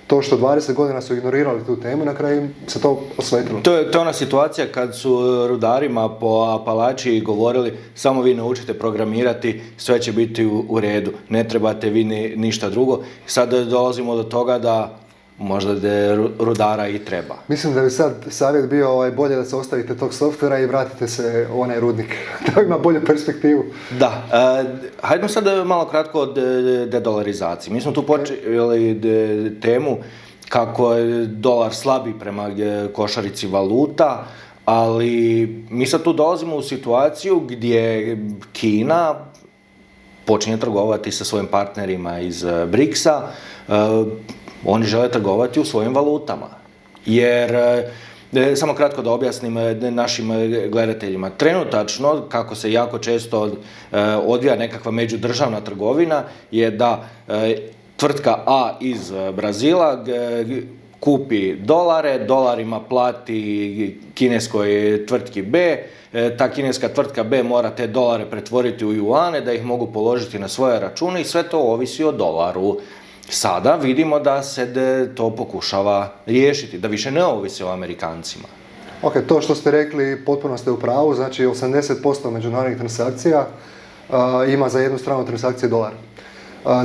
to što 20 godina su ignorirali tu temu, na kraju se to osvetilo. To je ona situacija kad su rudarima po Apalačiji govorili samo vi naučite programirati, sve će biti u redu, ne trebate vi ništa drugo. Sad dolazimo do toga da možda da rudara i treba. Mislim da bi sad savjet bio bolje da se ostavite tog softvera i vratite se u onaj rudnik. To ima bolju perspektivu. Da. Hajdemo sad malo kratko o dedolarizaciji. Mi smo tu počeli temu kako je dolar slabi prema košarici valuta, ali mi sad tu dolazimo u situaciju gdje Kina počinje trgovati sa svojim partnerima iz BRICS-a. Oni žele trgovati u svojim valutama. Jer, samo kratko da objasnim našim gledateljima, trenutačno, kako se jako često odvija nekakva međudržavna trgovina, je da tvrtka A iz Brazila kupi dolare, dolarima plati kineskoj tvrtki B, ta kineska tvrtka B mora te dolare pretvoriti u juane da ih mogu položiti na svoje račune i sve to ovisi o dolaru. Sada vidimo da se to pokušava riješiti, da više ne ovisi o Amerikancima. Ok, to što ste rekli potpuno ste u pravu, znači 80% međunarodnih transakcija ima za jednu stranu transakcije dolar.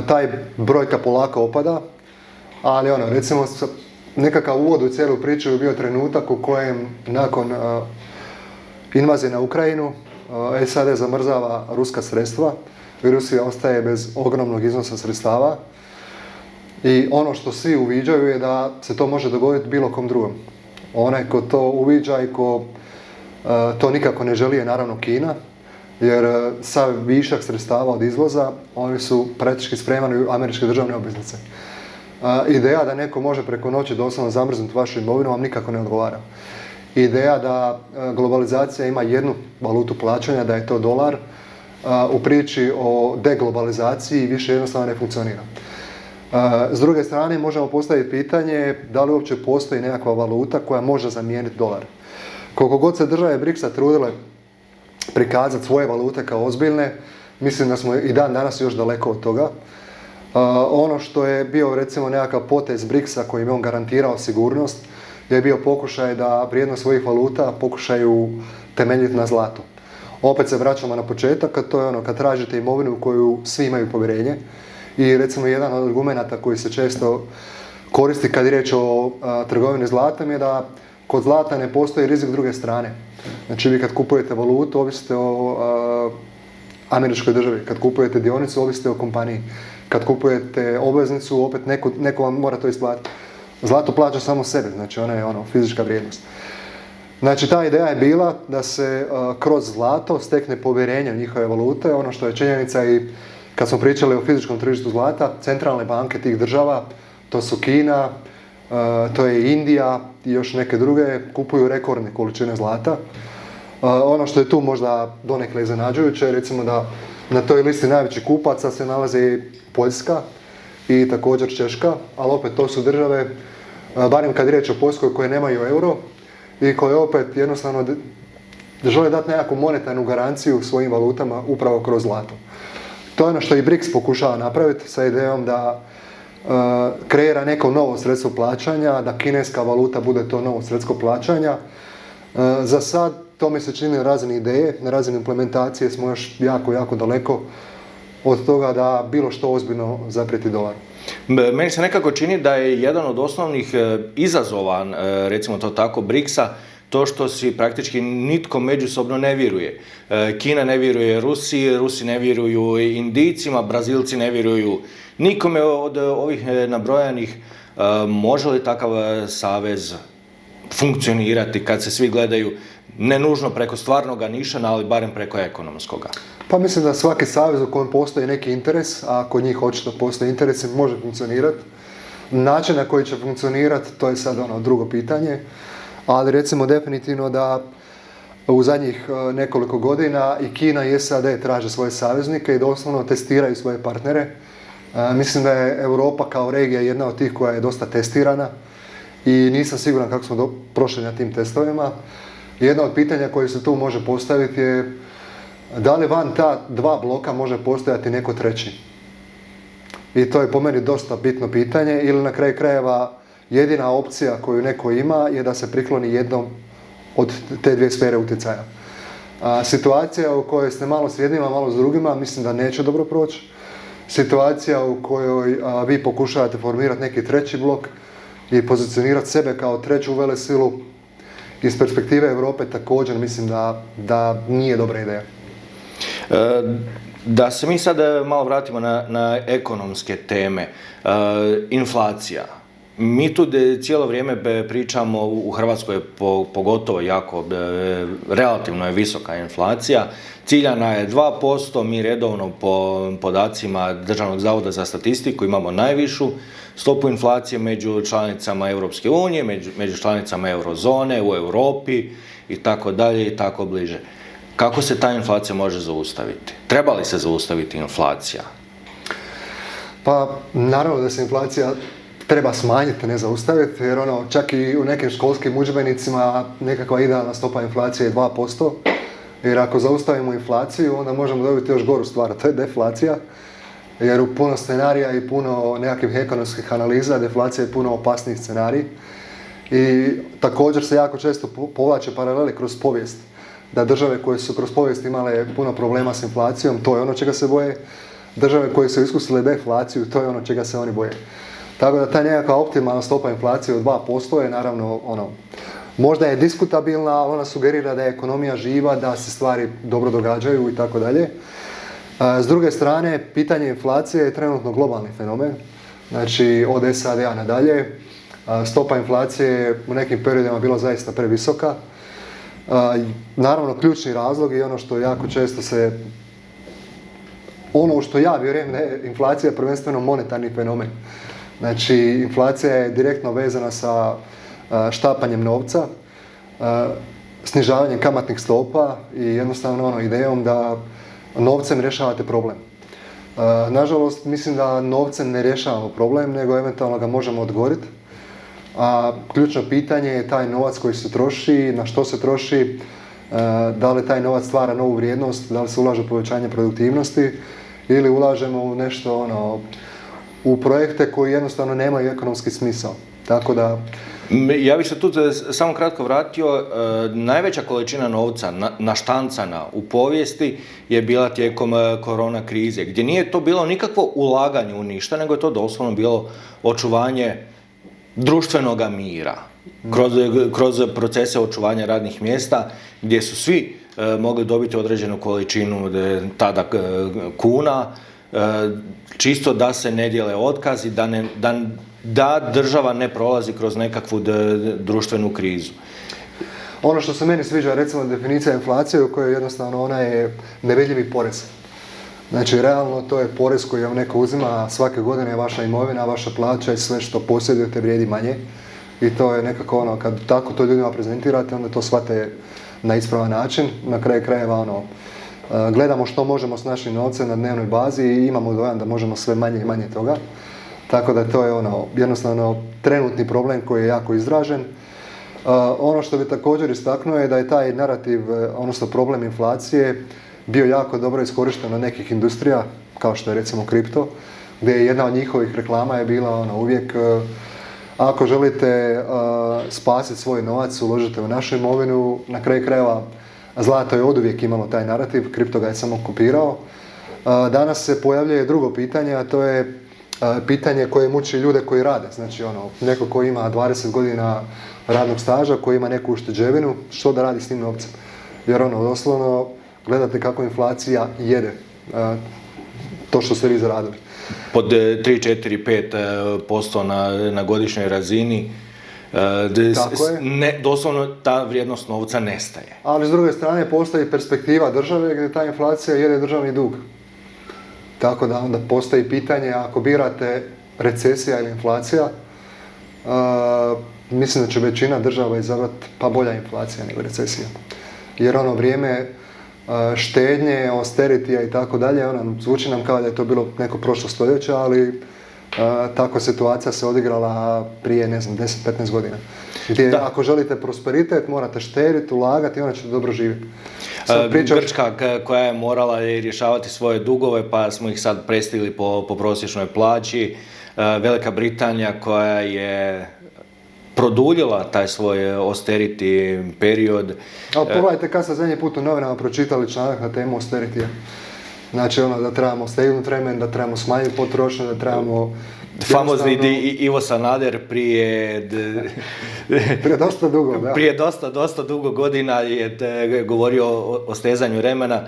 Taj brojka polako opada, ali recimo nekakav uvod u cijelu priču je bio trenutak u kojem nakon invazije na Ukrajinu SAD zamrzava ruska sredstva i Rusija ostaje bez ogromnog iznosa sredstava. I ono što svi uviđaju je da se to može dogoditi bilo kom drugom. Onaj ko to uviđa i ko to nikako ne želi je naravno Kina, jer sav višak sredstava od izvoza, oni su praktički spremani u američke državne obveznice. Ideja da neko može preko noći doslovno zamrznuti vašu imovinu vam nikako ne odgovara. ideja da globalizacija ima jednu valutu plaćanja, da je to dolar, u priči o deglobalizaciji više jednostavno ne funkcionira. S druge strane možemo postaviti pitanje da li uopće postoji nekakva valuta koja može zamijeniti dolar. Koliko god se države BRICS-a trudile prikazati svoje valute kao ozbiljne, mislim da smo i dan danas još daleko od toga. Ono što je bio recimo nekakav potez BRICS-a koji bi on garantirao sigurnost je bio pokušaj da vrijednost svojih valuta pokušaju temeljiti na zlatu. Opet se vraćamo na početak, a to je ono kad tražite imovinu u koju svi imaju povjerenje. I recimo jedan od argumenata koji se često koristi kad je riječ o trgovini zlatom je da kod zlata ne postoji rizik druge strane. Znači vi kad kupujete valutu ovisite o američkoj državi, kad kupujete dionicu ovisite o kompaniji, kad kupujete obveznicu opet neko vam mora to isplatiti. Zlato plaća samo sebe, znači ona je fizička vrijednost. Znači ta ideja je bila da se kroz zlato stekne povjerenje u njihove valute, ono što je činjenica i kad smo pričali o fizičkom tržištu zlata, centralne banke tih država, to su Kina, to je Indija i još neke druge, kupuju rekordne količine zlata. Ono što je tu možda donekle iznenađujuće, recimo da na toj listi najvećih kupaca se nalazi Poljska i također Češka, ali opet to su države, barem kad je riječ o Poljskoj, koje nemaju euro i koje opet jednostavno žele dati nekakvu monetarnu garanciju svojim valutama upravo kroz zlato. To je ono što i BRICS pokušava napraviti sa idejom da kreira neko novo sredstvo plaćanja, da kineska valuta bude to novo sredstvo plaćanja. Za sad to mi se čini na razini ideje, na razini implementacije smo još jako, jako daleko od toga da bilo što ozbiljno zaprijeti dolaru. Meni se nekako čini da je jedan od osnovnih izazova, recimo to tako, BRICS-a, to što si praktički nitko međusobno ne vjeruje. Kina ne vjeruje Rusiji, Rusi ne vjeruju Indijcima, Brazilci ne vjeruju nikome od ovih nabrojanih. Može li takav savez funkcionirati kad se svi gledaju ne nužno preko stvarnoga nišana, ali barem preko ekonomskoga? Pa mislim da svaki savez u kojem postoji neki interes, a kod njih očito postoji interes, može funkcionirati. Način na koji će funkcionirati, to je sad drugo pitanje. Ali recimo definitivno da u zadnjih nekoliko godina i Kina i SAD traže svoje saveznike i doslovno testiraju svoje partnere. Mislim da je Europa kao regija jedna od tih koja je dosta testirana i nisam siguran kako smo prošli na tim testovima. Jedno od pitanja koje se tu može postaviti je da li van ta dva bloka može postojati neko treći. I to je po meni dosta bitno pitanje ili na kraju krajeva jedina opcija koju neko ima je da se prikloni jednom od te dvije sfere utjecaja. Situacija u kojoj ste malo s jednima, malo s drugima, mislim da neće dobro proći. Situacija u kojoj vi pokušavate formirati neki treći blok i pozicionirati sebe kao treću velesilu iz perspektive Europe također mislim da nije dobra ideja. Da se mi sad malo vratimo na ekonomske teme. Inflacija. Mi tu cijelo vrijeme pričamo, u Hrvatskoj je pogotovo jako, relativno je visoka inflacija. Ciljana je 2%, mi redovno po podacima Državnog zavoda za statistiku imamo najvišu stopu inflacije među članicama Europske unije, među članicama eurozone, u Europi i tako dalje i tako bliže. Kako se ta inflacija može zaustaviti? Treba li se zaustaviti inflacija? Pa naravno da se inflacija treba smanjiti, ne zaustaviti, jer čak i u nekim školskim udžbenicima nekakva idealna stopa inflacije je 2%, jer ako zaustavimo inflaciju, onda možemo dobiti još goru stvar, to je deflacija, jer u puno scenarija i puno nekakvih ekonomskih analiza deflacija je puno opasniji scenarij. I također se jako često povlače paralele kroz povijest, da države koje su kroz povijest imale puno problema s inflacijom, to je ono čega se boje, države koje su iskusile deflaciju, to je ono čega se oni boje. Tako da ta nekakva optimalna stopa inflacije od 2% je naravno možda je diskutabilna, ali ona sugerira da je ekonomija živa, da se stvari dobro događaju i tako dalje. S druge strane, pitanje inflacije je trenutno globalni fenomen. Znači, od SAD-a nadalje, stopa inflacije je u nekim periodima bila zaista previsoka. Naravno, ključni razlog je ono što jako često ono što ja vjerujem da je inflacija prvenstveno monetarni fenomen. Znači, inflacija je direktno vezana sa štapanjem novca. snižavanjem kamatnih stopa i jednostavno idejom da novcem rješavate problem. Nažalost, mislim da novcem ne rješavamo problem, nego eventualno ga možemo odgovoriti. A ključno pitanje je taj novac koji se troši, na što se troši, da li taj novac stvara novu vrijednost, da li se ulaže u povećanje produktivnosti ili ulažemo u nešto u projekte koji jednostavno nemaju ekonomski smisao. Tako da... Ja bih se tu samo kratko vratio. Najveća količina novca naštancana u povijesti je bila tijekom korona krize, gdje nije to bilo nikakvo ulaganje u ništa, nego je to doslovno bilo očuvanje društvenog mira kroz procese očuvanja radnih mjesta, gdje su svi mogli dobiti određenu količinu tada kuna, čisto da se ne dijele otkazi, da država ne prolazi kroz nekakvu društvenu krizu. Ono što se meni sviđa, recimo, definicija inflacije u kojoj jednostavno ona je nevidljivi porez. Znači, realno to je porez koji vam neko uzima svake godine, vaša imovina, vaša plaća i sve što posjedujete vrijedi manje. I to je nekako kad tako to ljudima prezentirate, onda to shvate na ispravan način. Na kraju krajeva gledamo što možemo s našim novcem na dnevnoj bazi i imamo dojam da možemo sve manje i manje toga. Tako da to je jednostavno trenutni problem koji je jako izražen. Ono što bi također istaknuo je da je taj narativ, odnosno problem inflacije, bio jako dobro iskorišten od nekih industrija, kao što je recimo kripto, gdje je jedna od njihovih reklama je bila uvijek ako želite spasiti svoj novac, uložite u našu imovinu. Na kraju krajeva zlato je oduvijek imalo taj narativ, kripto ga je samo kopirao. Danas se pojavljuje drugo pitanje, a to je pitanje koje muči ljude koji rade. Znači neko koji ima 20 godina radnog staža, koji ima neku ušteđevinu, što da radi s tim novcem? Jer doslovno gledate kako inflacija jede to što ste vi zaradili. Pod 3, 4, 5% na godišnjoj razini, doslovno ta vrijednost novca nestaje. Ali s druge strane postoji perspektiva države gdje ta inflacija jede državni dug. Tako da onda postoji pitanje, ako birate recesija ili inflacija, mislim da će većina država izabrati pa bolja inflacija nego recesija. Jer vrijeme štednje, austeritija i tako dalje, zvuči nam kao da je to bilo neko prošlo stoljeće, ali takva situacija se odigrala prije, 10-15 godina. Gdje ako želite prosperitet, morate štediti, ulagati i onda ćete dobro živjeti. Grčka koja je morala rješavati svoje dugove, pa smo ih sad prestigli po prosječnoj plaći. Velika Britanija koja je produljila taj svoj austerity period. Pogledajte kad ste zadnji put u novinama pročitali članak na temu austeritija. Znači da trebamo stegnuti remen, da trebamo smanjiti potrošnju, da trebamo... Famozni Ivo Sanader prije dosta dugo, da. Prije dosta dugo godina je govorio o stezanju remena,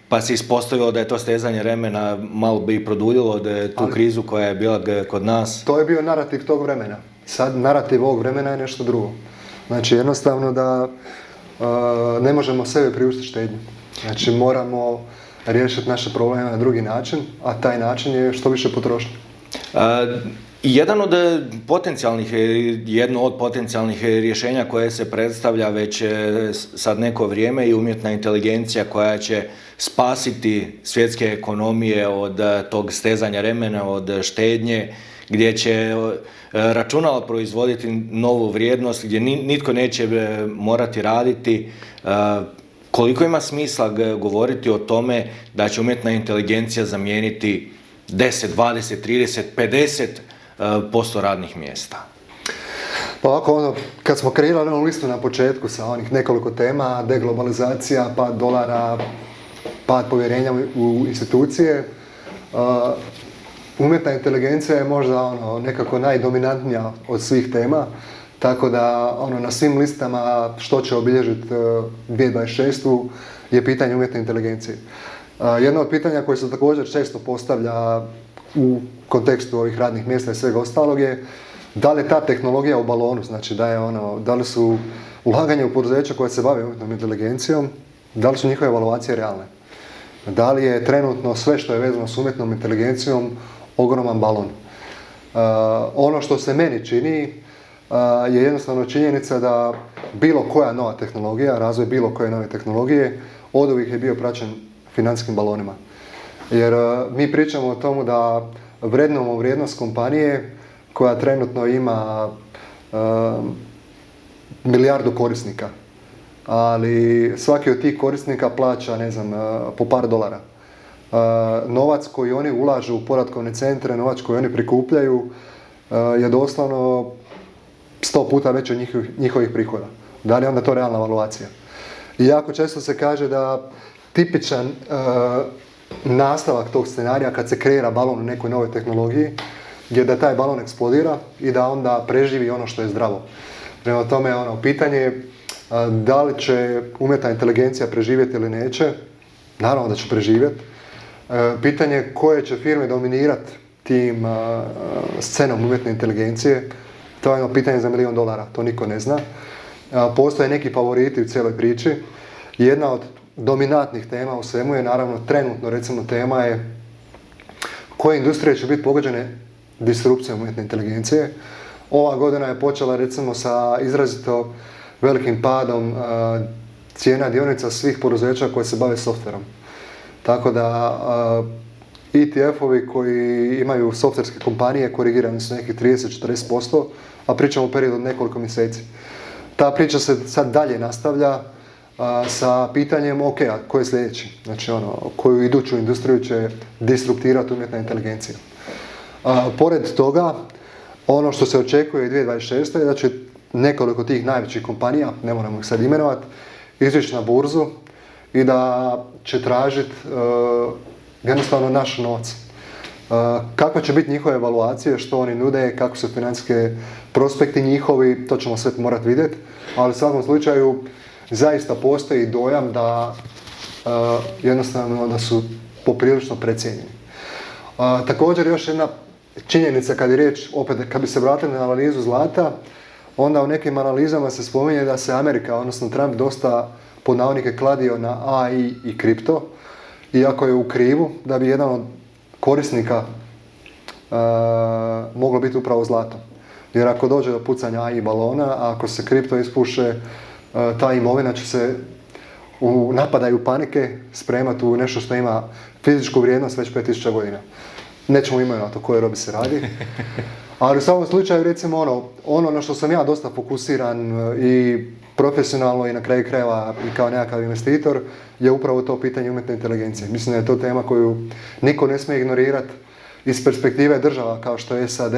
pa se ispostavilo da je to stezanje remena malo bi produljilo tu krizu koja je bila kod nas. To je bio narativ tog vremena. Sad narativ ovog vremena je nešto drugo. Znači jednostavno da ne možemo sebe priuštiti štednju. Znači moramo riješiti naše probleme na drugi način, a taj način je što više potrošnje. Jedno od potencijalnih rješenja koje se predstavlja već sad neko vrijeme je umjetna inteligencija koja će spasiti svjetske ekonomije od tog stezanja remena, od štednje, gdje će računalo proizvoditi novu vrijednost, gdje nitko neće morati raditi. Koliko ima smisla govoriti o tome da će umjetna inteligencija zamijeniti 10, 20, 30, 50% radnih mjesta? Pa ovako, kad smo kreirali onu listu na početku sa onih nekoliko tema, deglobalizacija, pad dolara, pad povjerenja u institucije, umjetna inteligencija je možda nekako najdominantnija od svih tema, tako da na svim listama što će obilježiti 2026. je pitanje umjetne inteligencije. Jedno od pitanja koje se također često postavlja u kontekstu ovih radnih mjesta i svega ostalog je da li je ta tehnologija u balonu, znači da li su ulaganje u poduzeća koje se bave umjetnom inteligencijom, da li su njihove evaluacije realne. Da li je trenutno sve što je vezano s umjetnom inteligencijom ogroman balon. Ono što se meni čini je jednostavno činjenica da bilo koja nova tehnologija, razvoj bilo koje nove tehnologije, oduvijek je bio praćen financijskim balonima. Jer mi pričamo o tomu da vrednujemo vrijednost kompanije koja trenutno ima milijardu korisnika, ali svaki od tih korisnika plaća, ne znam, po par dolara. Novac koji oni ulažu u podatkovne centre, novac koji oni prikupljaju je doslovno 100 puta veći od njihovih prihoda. Da li je onda to realna valuacija? I jako često se kaže da tipičan nastavak tog scenarija kad se kreira balon u nekoj novoj tehnologiji je da taj balon eksplodira i da onda preživi ono što je zdravo. Prema tome, pitanje je da li će umjetna inteligencija preživjeti ili neće. Naravno da će preživjeti. Pitanje je koje će firme dominirati tim scenom umjetne inteligencije. To je pitanje za $1 milion, to niko ne zna. Postoje neki favoriti u cijeloj priči. Jedna od dominantnih tema u svemu je naravno trenutno recimo tema je koje industrije će biti pogođene disrupcijom umjetne inteligencije. Ova godina je počela recimo sa izrazito velikim padom cijena dionica svih poduzeća koje se bave softverom. Tako da ETF-ovi koji imaju softverske kompanije korigirani su nekih 30-40%, a pričamo u periodu od nekoliko mjeseci. Ta priča se sad dalje nastavlja sa pitanjem, ok, a ko je sljedeći? Znači, koju iduću industriju će disruptirati umjetna inteligencija. Pored toga, ono što se očekuje 2026. je da će nekoliko tih najvećih kompanija, ne moramo ih sad imenovati, izići na burzu i da će tražiti jednostavno naš novac. Kakve će biti njihove evaluacije, što oni nude, kako su financijske prospekti njihovi, to ćemo sve morati vidjeti, ali u svakom slučaju zaista postoji dojam da jednostavno da su poprilično precijenjeni. Također još jedna činjenica kad je riječ, opet kad bi se vratili na analizu zlata, onda u nekim analizama se spominje da se Amerika, odnosno Trump, dosta pod navodnike kladio na AI i kripto, iako je u krivu, da bi jedan od korisnika moglo biti upravo zlato. Jer ako dođe do pucanja AI balona, a ako se kripto ispuše, ta imovina će se u napadaju panike spremati u nešto što ima fizičku vrijednost već 5000 godina. Nećemo imati na to koje robi se radi. Ali u svakom slučaju, recimo, ono na što sam ja dosta fokusiran i profesionalno i na kraju krajeva i kao nekakav investitor, je upravo to pitanje umjetne inteligencije. Mislim da je to tema koju niko ne smije ignorirati iz perspektive država kao što je SAD.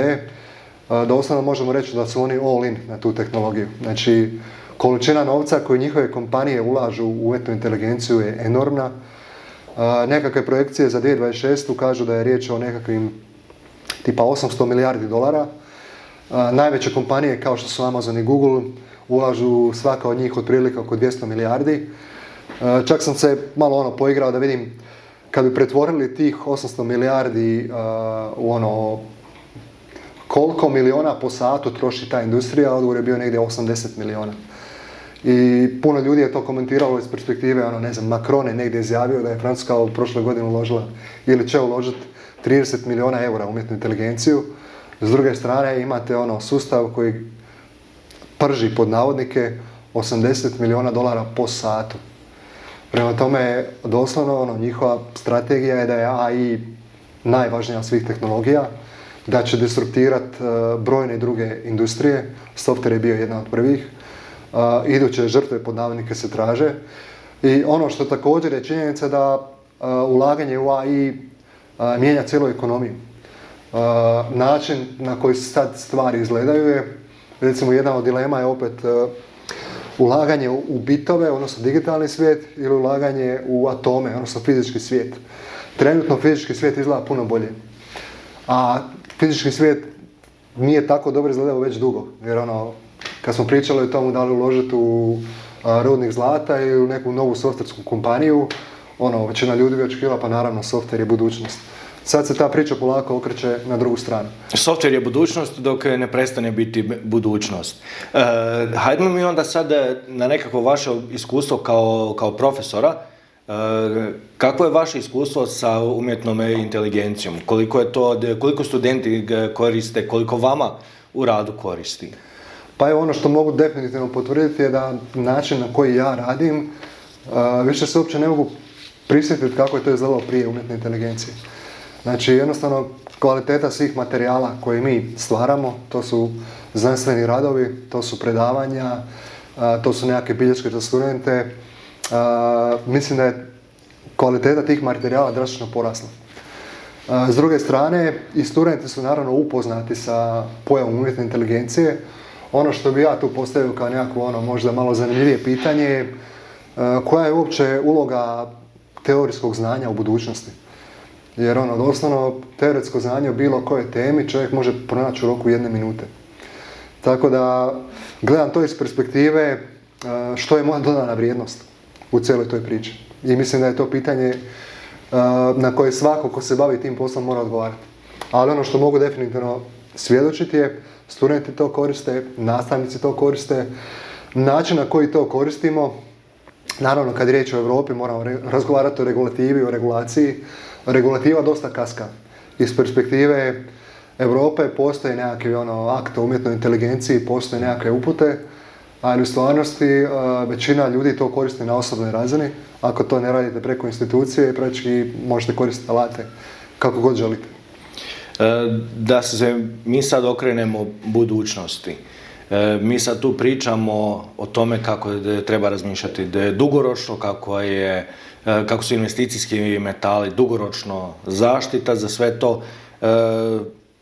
Doslovno možemo reći da su oni all in na tu tehnologiju. Znači, količina novca koju njihove kompanije ulažu u umjetnu inteligenciju je enormna. Nekakve projekcije za 2026. kažu da je riječ o nekakvim tipa $800 milijardi. Najveće kompanije kao što su Amazon i Google ulažu svaka od njih otprilike oko 200 milijardi. Čak sam se malo poigrao da vidim kad bi pretvorili tih 800 milijardi u koliko miliona po satu troši ta industrija, odgovor je bio negdje 80 miliona. I puno ljudi je to komentiralo iz perspektive, Macron je negdje izjavio da je Francuska u prošloj godini uložila ili će uložiti 30 miliona eura u umjetnu inteligenciju. S druge strane imate sustav koji prži pod navodnike $80 miliona po satu. Prema tome, doslovno njihova strategija je da je AI najvažnija od svih tehnologija, da će disruptirati brojne druge industrije. Software je bio jedna od prvih. Iduće žrtve pod navodnike se traže. I ono što također je činjenica da ulaganje u AI mijenja cijelu ekonomiju. Način na koji sad stvari izgledaju je, recimo jedna od dilema je opet ulaganje u bitove, odnosno digitalni svijet, ili ulaganje u atome, odnosno fizički svijet. Trenutno fizički svijet izgleda puno bolje. A fizički svijet nije tako dobro izgledao već dugo. Jer kad smo pričali o tomu da li uložiti u rudnik zlata ili u neku novu softversku kompaniju, većina ljudi bi očekivala, pa naravno softver je budućnost. Sad se ta priča polako okreće na drugu stranu. Softver je budućnost dok ne prestane biti budućnost. Hajdemo mi onda sad na nekako vaše iskustvo kao profesora. Kako je vaše iskustvo sa umjetnom inteligencijom? Koliko studenti koriste, koliko vama u radu koristi? Pa evo ono što mogu definitivno potvrditi je da način na koji ja radim, više se uopće ne mogu prisjetiti kako je to izgledalo prije umjetne inteligencije. Znači jednostavno kvaliteta svih materijala koje mi stvaramo, to su znanstveni radovi, to su predavanja, to su nekakve bilješke za studente. Mislim da je kvaliteta tih materijala drastično porasla. S druge strane, i studenti su naravno upoznati sa pojavom umjetne inteligencije. Ono što bi ja tu postavio kao nekako možda malo zanimljivije pitanje, koja je uopće uloga teorijskog znanja u budućnosti? Jer doslovno teoretsko znanje o bilo kojoj temi čovjek može pronaći u roku 1 minute. Tako da gledam to iz perspektive što je moja dodana vrijednost u cijeloj toj priči. I mislim da je to pitanje na koje svako ko se bavi tim poslom mora odgovarati. Ali ono što mogu definitivno svjedočiti je, studenti to koriste, nastavnici to koriste, način na koji to koristimo, naravno kad je riječ o Europi moramo razgovarati o regulativi, o regulaciji. Regulativa dosta kaska. Iz perspektive Europe postoje nekakve akt o umjetnoj inteligenciji, postoje nekakve upute, ali u stvarnosti većina ljudi to koristi na osobnoj razini. Ako to ne radite preko institucije, praktički možete koristiti alate kako god želite. Da se mi sad okrenemo budućnosti. Mi sad tu pričamo o tome kako treba razmišljati da je dugoročno, kako su investicijski metali dugoročno zaštita za sve to.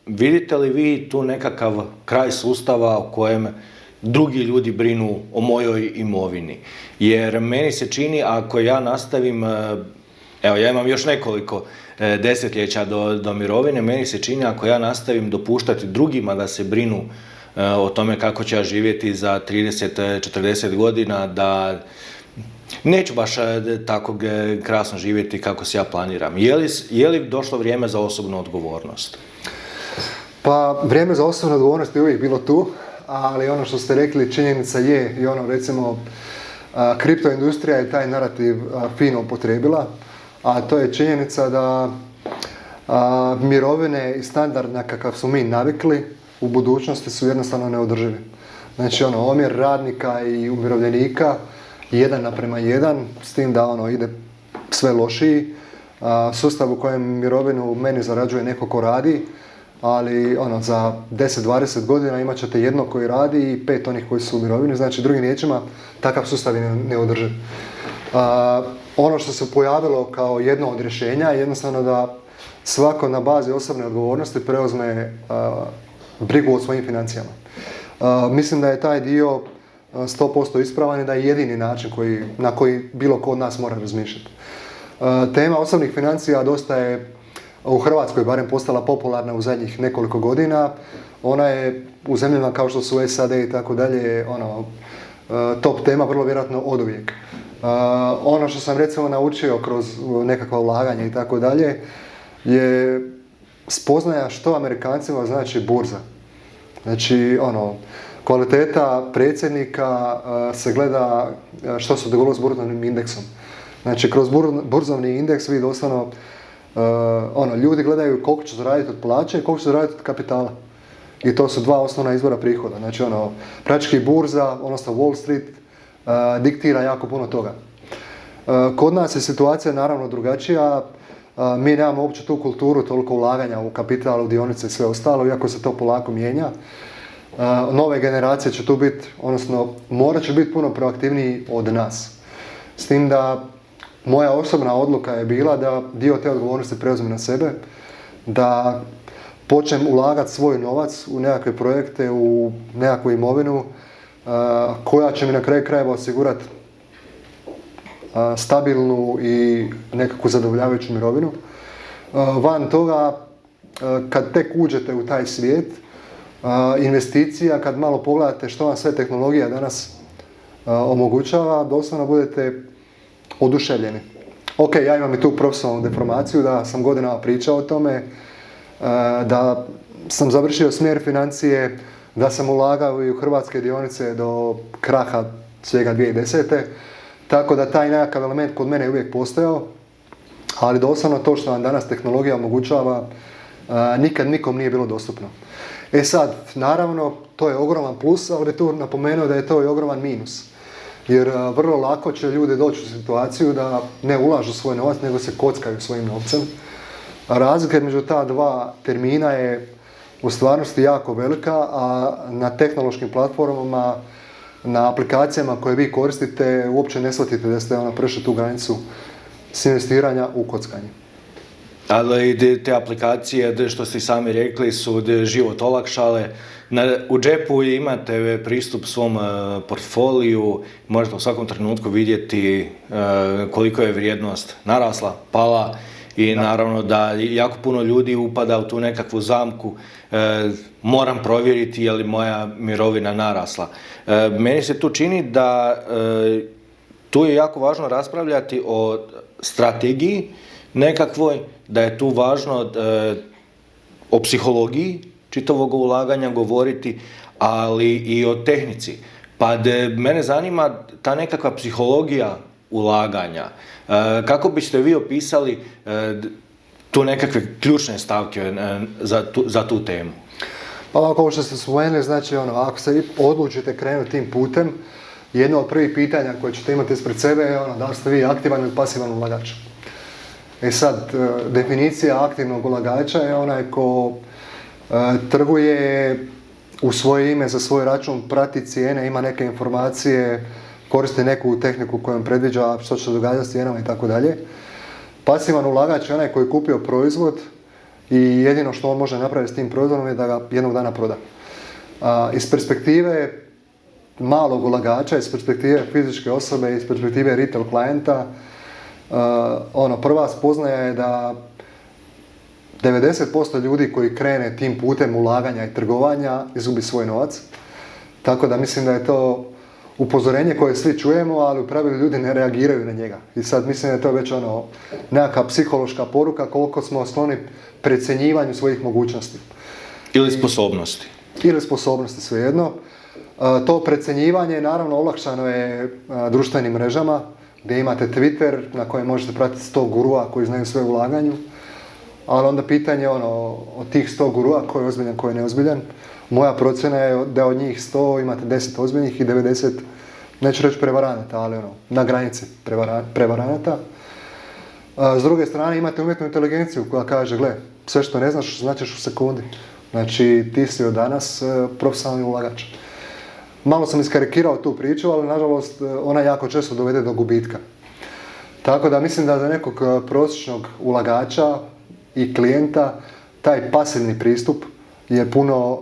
Vidite li vi tu nekakav kraj sustava u kojem drugi ljudi brinu o mojoj imovini? Jer meni se čini, ako ja nastavim, evo ja imam još nekoliko desetljeća do mirovine, meni se čini ako ja nastavim dopuštati drugima da se brinu o tome kako će ja živjeti za 30-40 godina, da neću baš tako krasno živjeti kako se ja planiram. Je li došlo vrijeme za osobnu odgovornost? Pa vrijeme za osobnu odgovornost je uvijek bilo tu, ali ono što ste rekli činjenica je i recimo kriptoindustrija je taj narativ fino upotrijebila, a to je činjenica da mirovine i standard na kakav su mi navikli u budućnosti su jednostavno neodrživi. Znači omjer radnika i umirovljenika 1:1, s tim da ide sve lošiji. Sustav u kojem mirovinu meni zarađuje neko ko radi, ali za 10-20 godina imat ćete jednog koji radi i 5 onih koji su u mirovini. Znači drugim riječima takav sustav je neodrživ. Ono što se pojavilo kao jedno od rješenja je jednostavno da svako na bazi osobne odgovornosti preuzme brigu o svojim financijama. Mislim da je taj dio 100% ispravan i da je jedini način na koji bilo ko od nas mora razmišljati. Tema osobnih financija dosta je u Hrvatskoj barem postala popularna u zadnjih nekoliko godina. Ona je u zemljama kao što su SAD i tako dalje top tema vrlo vjerojatno oduvijek. Ono što sam recimo naučio kroz nekakva ulaganja i tako dalje je spoznaja što Amerikancima znači burza. Znači kvaliteta predsjednika se gleda što se dogodilo s burzovnim indeksom. Znači kroz burzovni indeks vi doslovno ljudi gledaju koliko će zaraditi od plaće i koliko će zaraditi od kapitala. I to su dva osnovna izvora prihoda. Znači praktički burza, odnosno Wall Street, diktira jako puno toga. Kod nas je situacija naravno drugačija. Mi nemamo uopće tu kulturu toliko ulaganja u kapital, u dionice i sve ostalo, iako se to polako mijenja. Nove generacije će tu biti, odnosno morat će biti puno proaktivniji od nas. S tim da moja osobna odluka je bila da dio te odgovornosti preuzmem na sebe, da počnem ulagati svoj novac u nekakve projekte, u nekakvu imovinu koja će mi na kraju krajeva osigurati stabilnu i nekakvu zadovoljavajuću mirovinu. Van toga, kad tek uđete u taj svijet, investicija, kad malo pogledate što vam sve tehnologija danas omogućava, doslovno budete oduševljeni. Ok, ja imam i tu profesionalnu deformaciju, da sam godinama pričao o tome, da sam završio smjer financije, da sam ulagao i u hrvatske dionice do kraha svega 2010. Tako da taj nekakav element kod mene je uvijek postojao, ali doslovno to što vam danas tehnologija omogućava, nikad nikom nije bilo dostupno. E sad, naravno, to je ogroman plus, ali bi tu napomenuo da je to i ogroman minus. Jer vrlo lako će ljudi doći u situaciju da ne ulažu svoj novac, nego se kockaju svojim novcem. A razlika među ta dva termina je u stvarnosti jako velika, a na tehnološkim platformama, na aplikacijama koje vi koristite, uopće ne shvatite da ste prešli tu granicu s investiranja u kockanje. Ali te aplikacije, što ste sami rekli, su život olakšale. U džepu imate pristup svom portfoliju, možete u svakom trenutku vidjeti koliko je vrijednost narasla, pala i naravno da jako puno ljudi upada u tu nekakvu zamku. Moram provjeriti je li moja mirovina narasla. Meni se tu čini da tu je jako važno raspravljati o strategiji nekakvoj, da je tu važno o psihologiji čitavog ulaganja govoriti, ali i o tehnici. Pa mene zanima ta nekakva psihologija ulaganja. Kako biste vi opisali tu nekakve ključne stavke za tu temu? Pa ovako, ovo što ste spomenuli, znači ako se odlučite krenuti tim putem, jedno od prvih pitanja koje ćete imati ispred sebe je da li ste vi aktivan ili pasivan ulagač. E sad, definicija aktivnog ulagača je onaj ko trguje u svoje ime, za svoj račun, prati cijene, ima neke informacije, koristi neku tehniku kojom predviđa što će se događati s cijenama i tako dalje. Pasivan ulagač je onaj koji je kupio proizvod i jedino što on može napraviti s tim proizvodom je da ga jednog dana proda. Iz perspektive malog ulagača, iz perspektive fizičke osobe, iz perspektive retail klijenta, prva spoznaja je da 90% ljudi koji krene tim putem ulaganja i trgovanja izgubi svoj novac. Tako da mislim da je to upozorenje koje svi čujemo, ali u pravilu ljudi ne reagiraju na njega. I sad mislim da je to već nekakva psihološka poruka koliko smo skloni precjenjivanju svojih mogućnosti. Ili sposobnosti. Ili sposobnosti, svejedno. To precjenjivanje naravno olakšano je društvenim mrežama, gdje imate Twitter na kojem možete pratiti 100 gurua koji znaju sve o ulaganju. Ali onda pitanje od tih 100 gurua koji je ozbiljan, koji je neozbiljan. Moja procjena je da od njih 100 imate 10 ozbiljnih i 90, neću reći prevaranata, ali na granici prevaranata. S druge strane imate umjetnu inteligenciju koja kaže, gle, sve što ne znaš značiš u sekundi. Znači ti si od danas profesionalni ulagač. Malo sam iskarikirao tu priču, ali nažalost ona jako često dovede do gubitka. Tako da mislim da za nekog prosječnog ulagača i klijenta taj pasivni pristup je puno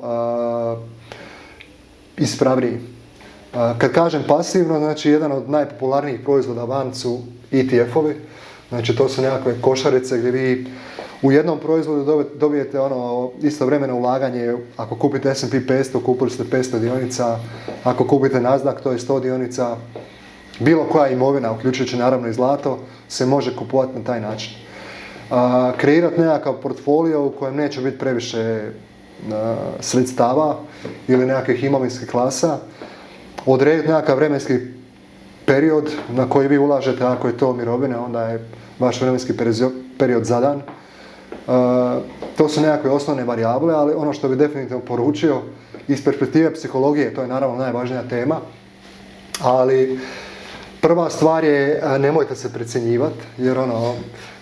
ispravniji. Kad kažem pasivno, znači jedan od najpopularnijih proizvoda van su ETF-ovi. Znači to su nekakve košarice gdje vi u jednom proizvodu dobijete istovremeno ulaganje. Ako kupite S&P 500, kupili ste 500 dionica. Ako kupite Nasdaq, to je 100 dionica. Bilo koja imovina, uključujući naravno i zlato, se može kupovati na taj način. Kreirati nekakav portfolio u kojem neće biti previše sredstava ili nekakvih imovinskih klasa, odrediti nekakav vremenski period na koji vi ulažete. Ako je to mirovine, onda je vaš vremenski period zadan. To su nekakve osnovne varijable, ali ono što bi definitivno poručio iz perspektive psihologije, to je naravno najvažnija tema, ali prva stvar je nemojte se precjenjivati, jer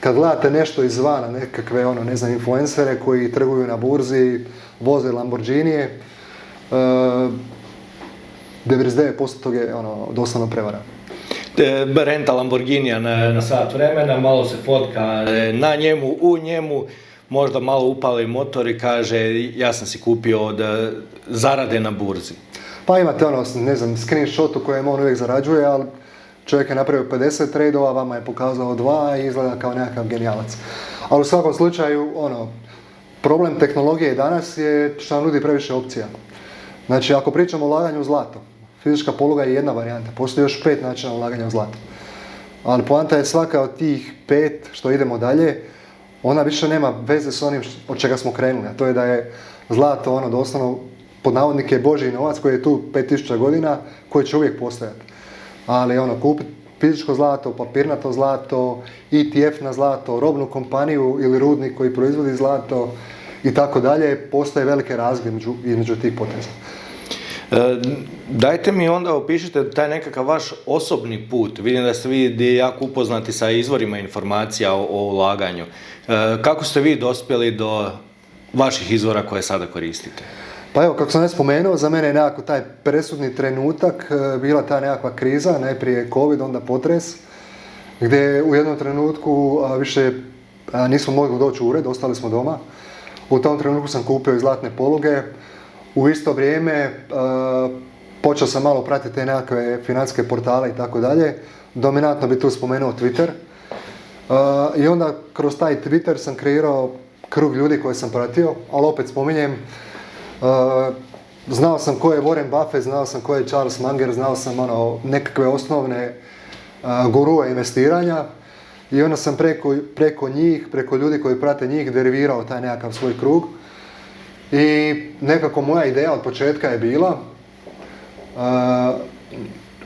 kad gledate nešto izvana, nekakve influencere koji trguju na burzi, voze Lamborghinije, 99% toga je doslovno prevara. Renta Lamborghinija na sat vremena, malo se fotka na njemu, u njemu, možda malo upali motor i kaže ja sam si kupio od zarade na burzi. Pa imate screenshot u kojem on uvijek zarađuje, ali čovjek je napravio 50 trade-ova, vama je pokazao 2 i izgleda kao nekakav genijalac. Ali u svakom slučaju, problem tehnologije danas je što nam nudi previše opcija. Znači, ako pričamo o ulaganju u zlato, fizička poluga je jedna varijanta, postoji još 5 načina ulaganja u zlato. Ali poanta je svaka od tih 5 što idemo dalje, ona više nema veze s onim od čega smo krenuli, a to je da je zlato doslovno pod navodnike Božji novac koji je tu 5000 godina, koji će uvijek postojati. Ali kupiti fizičko zlato, papirnato zlato, ETF na zlato, robnu kompaniju ili rudnik koji proizvodi zlato i tako dalje, postoje velike razlike između tih poteza. Dajte mi onda opišite taj nekakav vaš osobni put. Vidim da ste vi jako upoznati sa izvorima informacija o ulaganju. Kako ste vi dospjeli do vaših izvora koje sada koristite? Pa evo, kako sam već spomenuo, za mene je nekako taj presudni trenutak bila ta nekakva kriza, najprije COVID, onda potres, gdje u jednom trenutku više nismo mogli doći u ured, ostali smo doma. U tom trenutku sam kupio i zlatne poluge. U isto vrijeme počeo sam malo pratiti te nekakve financijske portale i tako dalje. Dominantno bi tu spomenuo Twitter. I onda kroz taj Twitter sam kreirao krug ljudi koje sam pratio, ali opet spominjem, znao sam ko je Warren Buffett, znao sam ko je Charles Munger, znao sam nekakve osnovne gurue investiranja i onda sam preko njih, preko ljudi koji prate njih, derivirao taj nekakav svoj krug. I nekako moja ideja od početka je bila,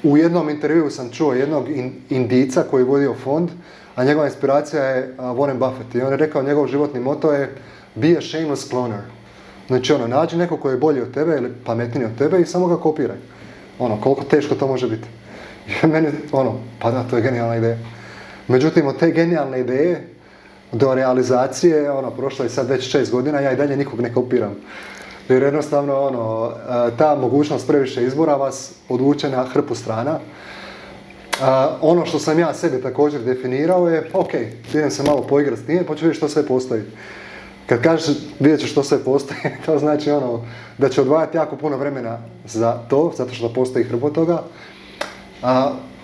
u jednom intervjuu sam čuo jednog Indica koji je vodio fond, a njegova inspiracija je Warren Buffett. I on je rekao, njegov životni moto je be a shameless cloner. Znači nađi neko koji je bolji od tebe ili pametniji od tebe i samo ga kopiraj. Koliko teško to može biti. I meni, pa da, to je genijalna ideja. Međutim, od te genijalne ideje do realizacije, prošlo je sad već 6 godina, ja i dalje nikog ne kopiram. Jer jednostavno, ta mogućnost previše izbora vas odvuče na hrpu strana. Ono što sam ja sebi također definirao je, ok, idem se malo poigrati s tim, pa ću vidjeti što sve postoji. Kad kažeš vidjet ćeš što sve postoji, to znači da će odvajati jako puno vremena za to, zato što postoji hrpa toga.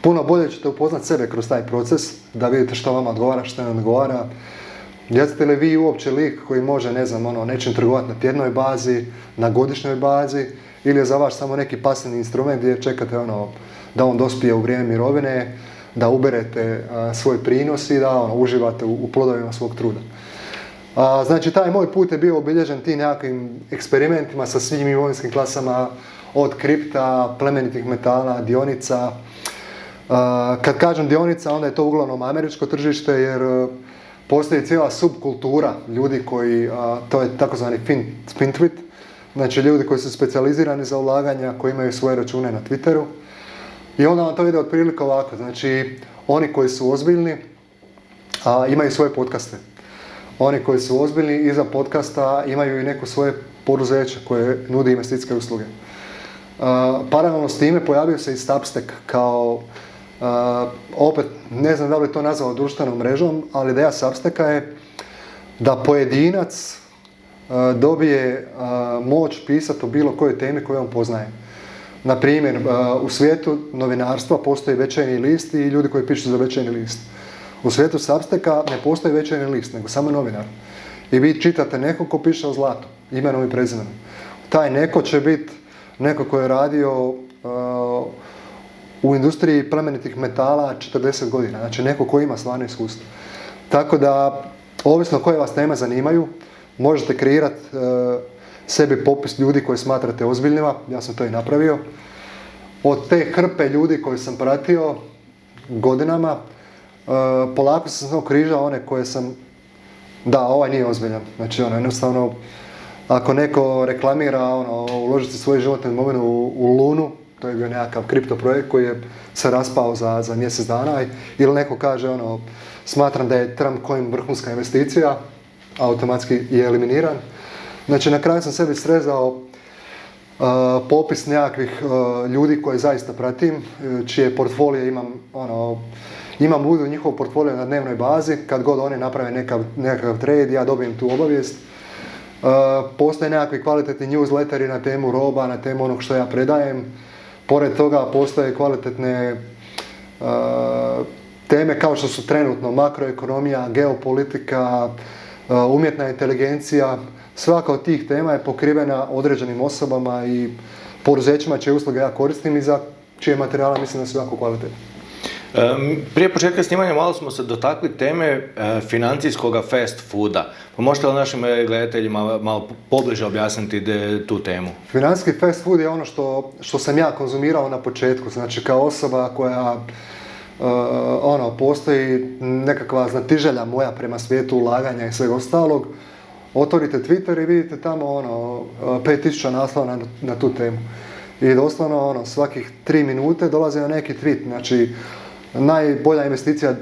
Puno bolje ćete upoznat sebe kroz taj proces, da vidite što vama odgovara, što ne odgovara. Jeste li vi uopće lik koji može, nečim trgovati na tjednoj bazi, na godišnjoj bazi, ili je za vas samo neki pasivni instrument gdje čekate da on dospije u vrijeme mirovine, da uberete svoj prinos i da uživate u plodovima svog truda. Znači, taj moj put je bio obilježen tim nekakvim eksperimentima sa svim imovinskim klasama, od kripta, plemenitih metala, dionica. Kad kažem dionica, onda je to uglavnom američko tržište, jer postoji cijela subkultura ljudi koji, to je takozvani FinTwit, znači ljudi koji su specijalizirani za ulaganja, koji imaju svoje račune na Twitteru. I onda vam to ide otprilike ovako, znači oni koji su ozbiljni imaju svoje podcaste. Oni koji su ozbiljni iza podcasta imaju i neko svoje poduzeće koje nudi investicijske usluge. Paralelno s time pojavio se i Substack kao, opet ne znam da li to nazvao društvenom mrežom, ali ideja Substacka je da pojedinac dobije moć pisati o bilo kojoj temi koju on poznaje. Na primjer, u svijetu novinarstva postoji Večernji list i ljudi koji pišu za Večernji list. U svijetu Substacka ne postoji Večernji list, nego samo novinar. I vi čitate nekog ko piše o zlatu, imenom i prezimenom. Taj neko će biti neko ko je radio u industriji plemenitih metala 40 godina. Znači neko ko ima stvarno iskustvo. Tako da, ovisno koje vas teme zanimaju, možete kreirati sebi popis ljudi koje smatrate ozbiljnima. Ja sam to i napravio. Od te hrpe ljudi koje sam pratio godinama, polako sam samo križao one koje sam, da, ovaj nije ozbiljan. Znači jednostavno, ako neko reklamira uložiti svoju životnu imovinu u Lunu, to je bio nekakav kripto projekt koji je se raspao za mjesec dana, ili neko kaže smatram da je Trump coin vrhunska investicija, automatski je eliminiran. Znači na kraju sam sebi srezao popis nekakvih ljudi koje zaista pratim, čije portfolije imam uvid u njihov portfolio na dnevnoj bazi. Kad god oni naprave nekakav trade, ja dobijem tu obavijest. Postoje nekakvi kvalitetni newsletteri na temu roba, na temu onog što ja predajem. Pored toga postoje kvalitetne teme kao što su trenutno makroekonomija, geopolitika, umjetna inteligencija. Svaka od tih tema je pokrivena određenim osobama i poduzećima čije usluge ja koristim i za čije materijale mislim da su jako kvalitetni. Prije početka snimanja malo smo se dotakli teme financijskog fast fooda. Pa možete li našim gledateljima malo pobliže objasniti tu temu? Financijski fast food je ono što sam ja konzumirao na početku. Znači kao osoba koja postoji nekakva znatiželja moja prema svijetu ulaganja i svega ostalog. Otvorite Twitter i vidite tamo 5000 naslova na tu temu. I doslovno svakih 3 minute dolazi na neki tweet. Znači, najbolja investicija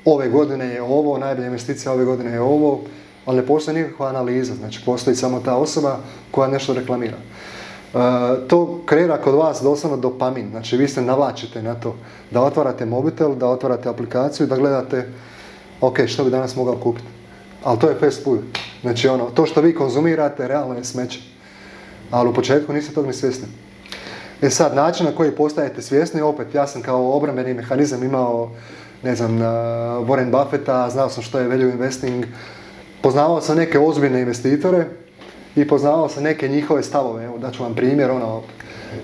ove godine je ovo, najbolja investicija ove godine je ovo, ali ne postoji nikakva analiza, znači postoji samo ta osoba koja nešto reklamira. To kreira kod vas doslovno dopamin, znači vi se navlačite na to da otvarate mobitel, da otvarate aplikaciju, da gledate ok, što bi danas mogao kupiti. Ali to je fast food, znači to što vi konzumirate realno je smeće, ali u početku niste tog ni svjesni. Sad, način na koji postajete svjesni, opet, ja sam kao obrambeni mehanizam imao, ne znam, Warren Buffetta, znao sam što je value investing, poznavao sam neke ozbiljne investitore i poznavao sam neke njihove stavove. Evo, daću vam primjer,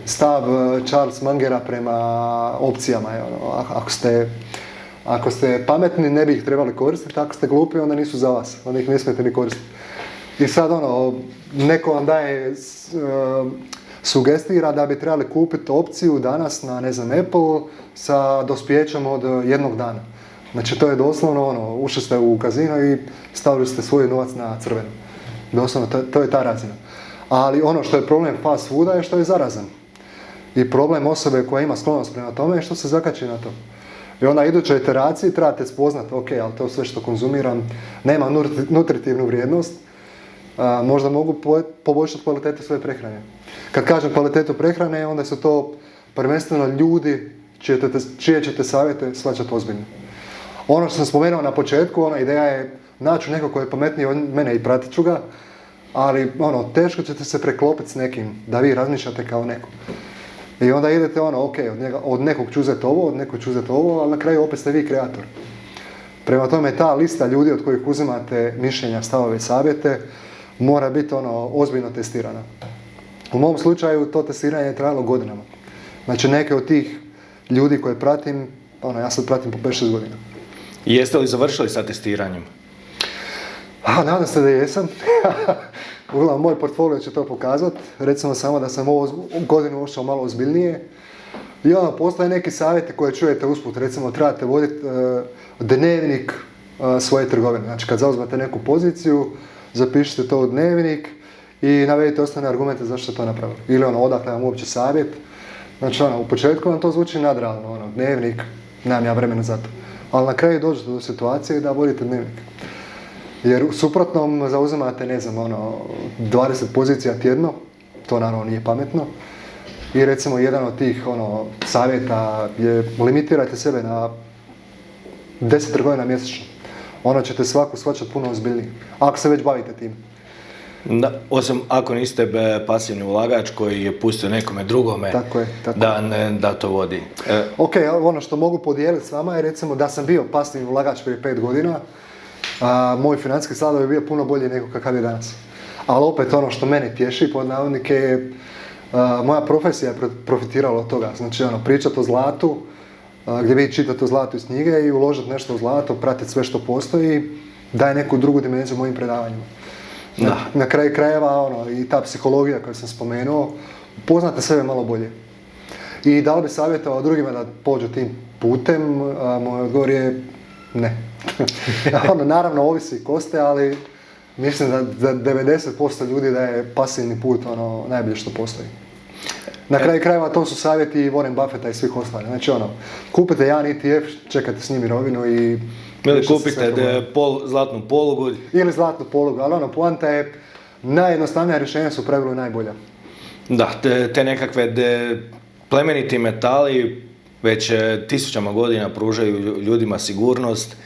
stav Charles Mangera prema opcijama. Ako ste pametni, ne bi ih trebali koristiti, ako ste glupi, onda nisu za vas, onda ih ne smijete ni koristiti. I sad, neko vam daje sugestira da bi trebali kupiti opciju danas na, ne znam, Apple sa dospijećem od 1 dana. Znači, to je doslovno, ušli ste u kazino i stavili ste svoj novac na crveno. Doslovno, to je ta razina. Ali ono što je problem fast fooda je što je zarazan. I problem osobe koja ima sklonost prema tome je što se zakači na to. I onda idućoj iteraciji trebate spoznati, ok, ali to sve što konzumiram nema nutritivnu vrijednost, možda mogu poboljšati kvalitetu svoje prehrane. Kad kažem kvalitetu prehrane, onda su to prvenstveno ljudi čije ćete savjete shvaćati ozbiljno. Ono što sam spomenuo na početku, ideja je naći nekog koji je pametniji od mene i pratit ću ga, ali teško ćete se preklopiti s nekim, da vi razmišljate kao neko. I onda idete ok, od nekog ću uzeti ovo, od nekog ću uzeti ovo, ali na kraju opet ste vi kreator. Prema tome, ta lista ljudi od kojih uzimate mišljenja, stavove i savjete mora biti ozbiljno testirana. U mom slučaju to testiranje je trajalo godinama. Znači, neke od tih ljudi koje pratim, ja sad pratim po 5-6 godina. I jeste li završili sa testiranjem? Nadam se da jesam. Uglavnom, moj portfolio će to pokazati. Recimo samo da sam ovu godinu ušao malo ozbiljnije. I postoje neki savjeti koje čujete usput. Recimo, trebate voditi dnevnik svoje trgovine. Znači, kad zauzmete neku poziciju, zapišite to u dnevnik i navedite osnovne argumente zašto to napravili. Ili odakle vam uopće savjet. Znači, u početku vam to zvuči nadrealno, dnevnik, nemam ja vremena za to. Ali na kraju dođete do situacije da vodite dnevnik. Jer u suprotnom zauzimate, 20 pozicija tjedno, to naravno nije pametno. I recimo jedan od tih savjeta je limitirajte sebe na 10 trgovina mjesečno. Ćete svaku shvaćati puno ozbiljnije, ako se već bavite tim. Da, osim ako niste pasivni ulagač koji je pustio nekome drugome da to vodi. Ok, ono što mogu podijeliti s vama je recimo da sam bio pasivni ulagač prije 5 godina, moj financijski saldo je bio puno bolji nego kakav je danas. Ali opet ono što mene tješi pod navodnike je moja profesija je profitirala od toga. Znači pričati o zlatu, gdje vi čitate o zlatu iz knjige i uložiti nešto u zlato, pratiti sve što postoji, daje neku drugu dimenziju mojim predavanjima. Na kraju krajeva i ta psihologija koju sam spomenuo, poznate sebe malo bolje. I da li bi savjetovao drugima da pođu tim putem, moj odgovor je ne. Naravno ovisi ko ste, ali mislim da 90% ljudi da je pasivni put najbolje što postoji. Na kraju krajeva to su savjeti i Warren Buffetta i svih ostalih. Znači kupite jedan ETF, čekate s njim mirovinu i... Ili kupite zlatnu polugu. Ili zlatnu polugu, ali poanta je najjednostavnija rješenja su u pravilu najbolja. Da, te nekakve plemeniti metali već tisućama godina pružaju ljudima sigurnost.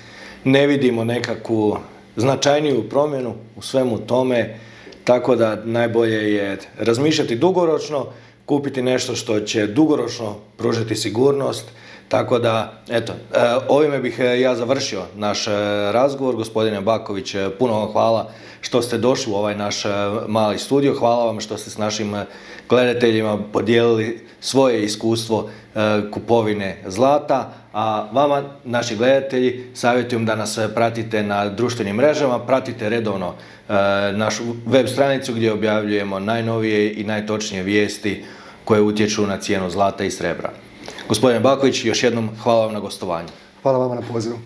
Ne vidimo nekakvu značajniju promjenu u svemu tome, tako da najbolje je razmišljati dugoročno, kupiti nešto što će dugoročno pružiti sigurnost. Tako da, ovime bih ja završio naš razgovor. Gospodine Baković, puno vam hvala što ste došli u ovaj naš mali studio. Hvala vam što ste s našim gledateljima podijelili svoje iskustvo kupovine zlata. A vama, naši gledatelji, savjetujem da nas pratite na društvenim mrežama, pratite redovno našu web stranicu gdje objavljujemo najnovije i najtočnije vijesti koje utječu na cijenu zlata i srebra. Gospodine Baković, još jednom hvala vam na gostovanju. Hvala vama na pozivu.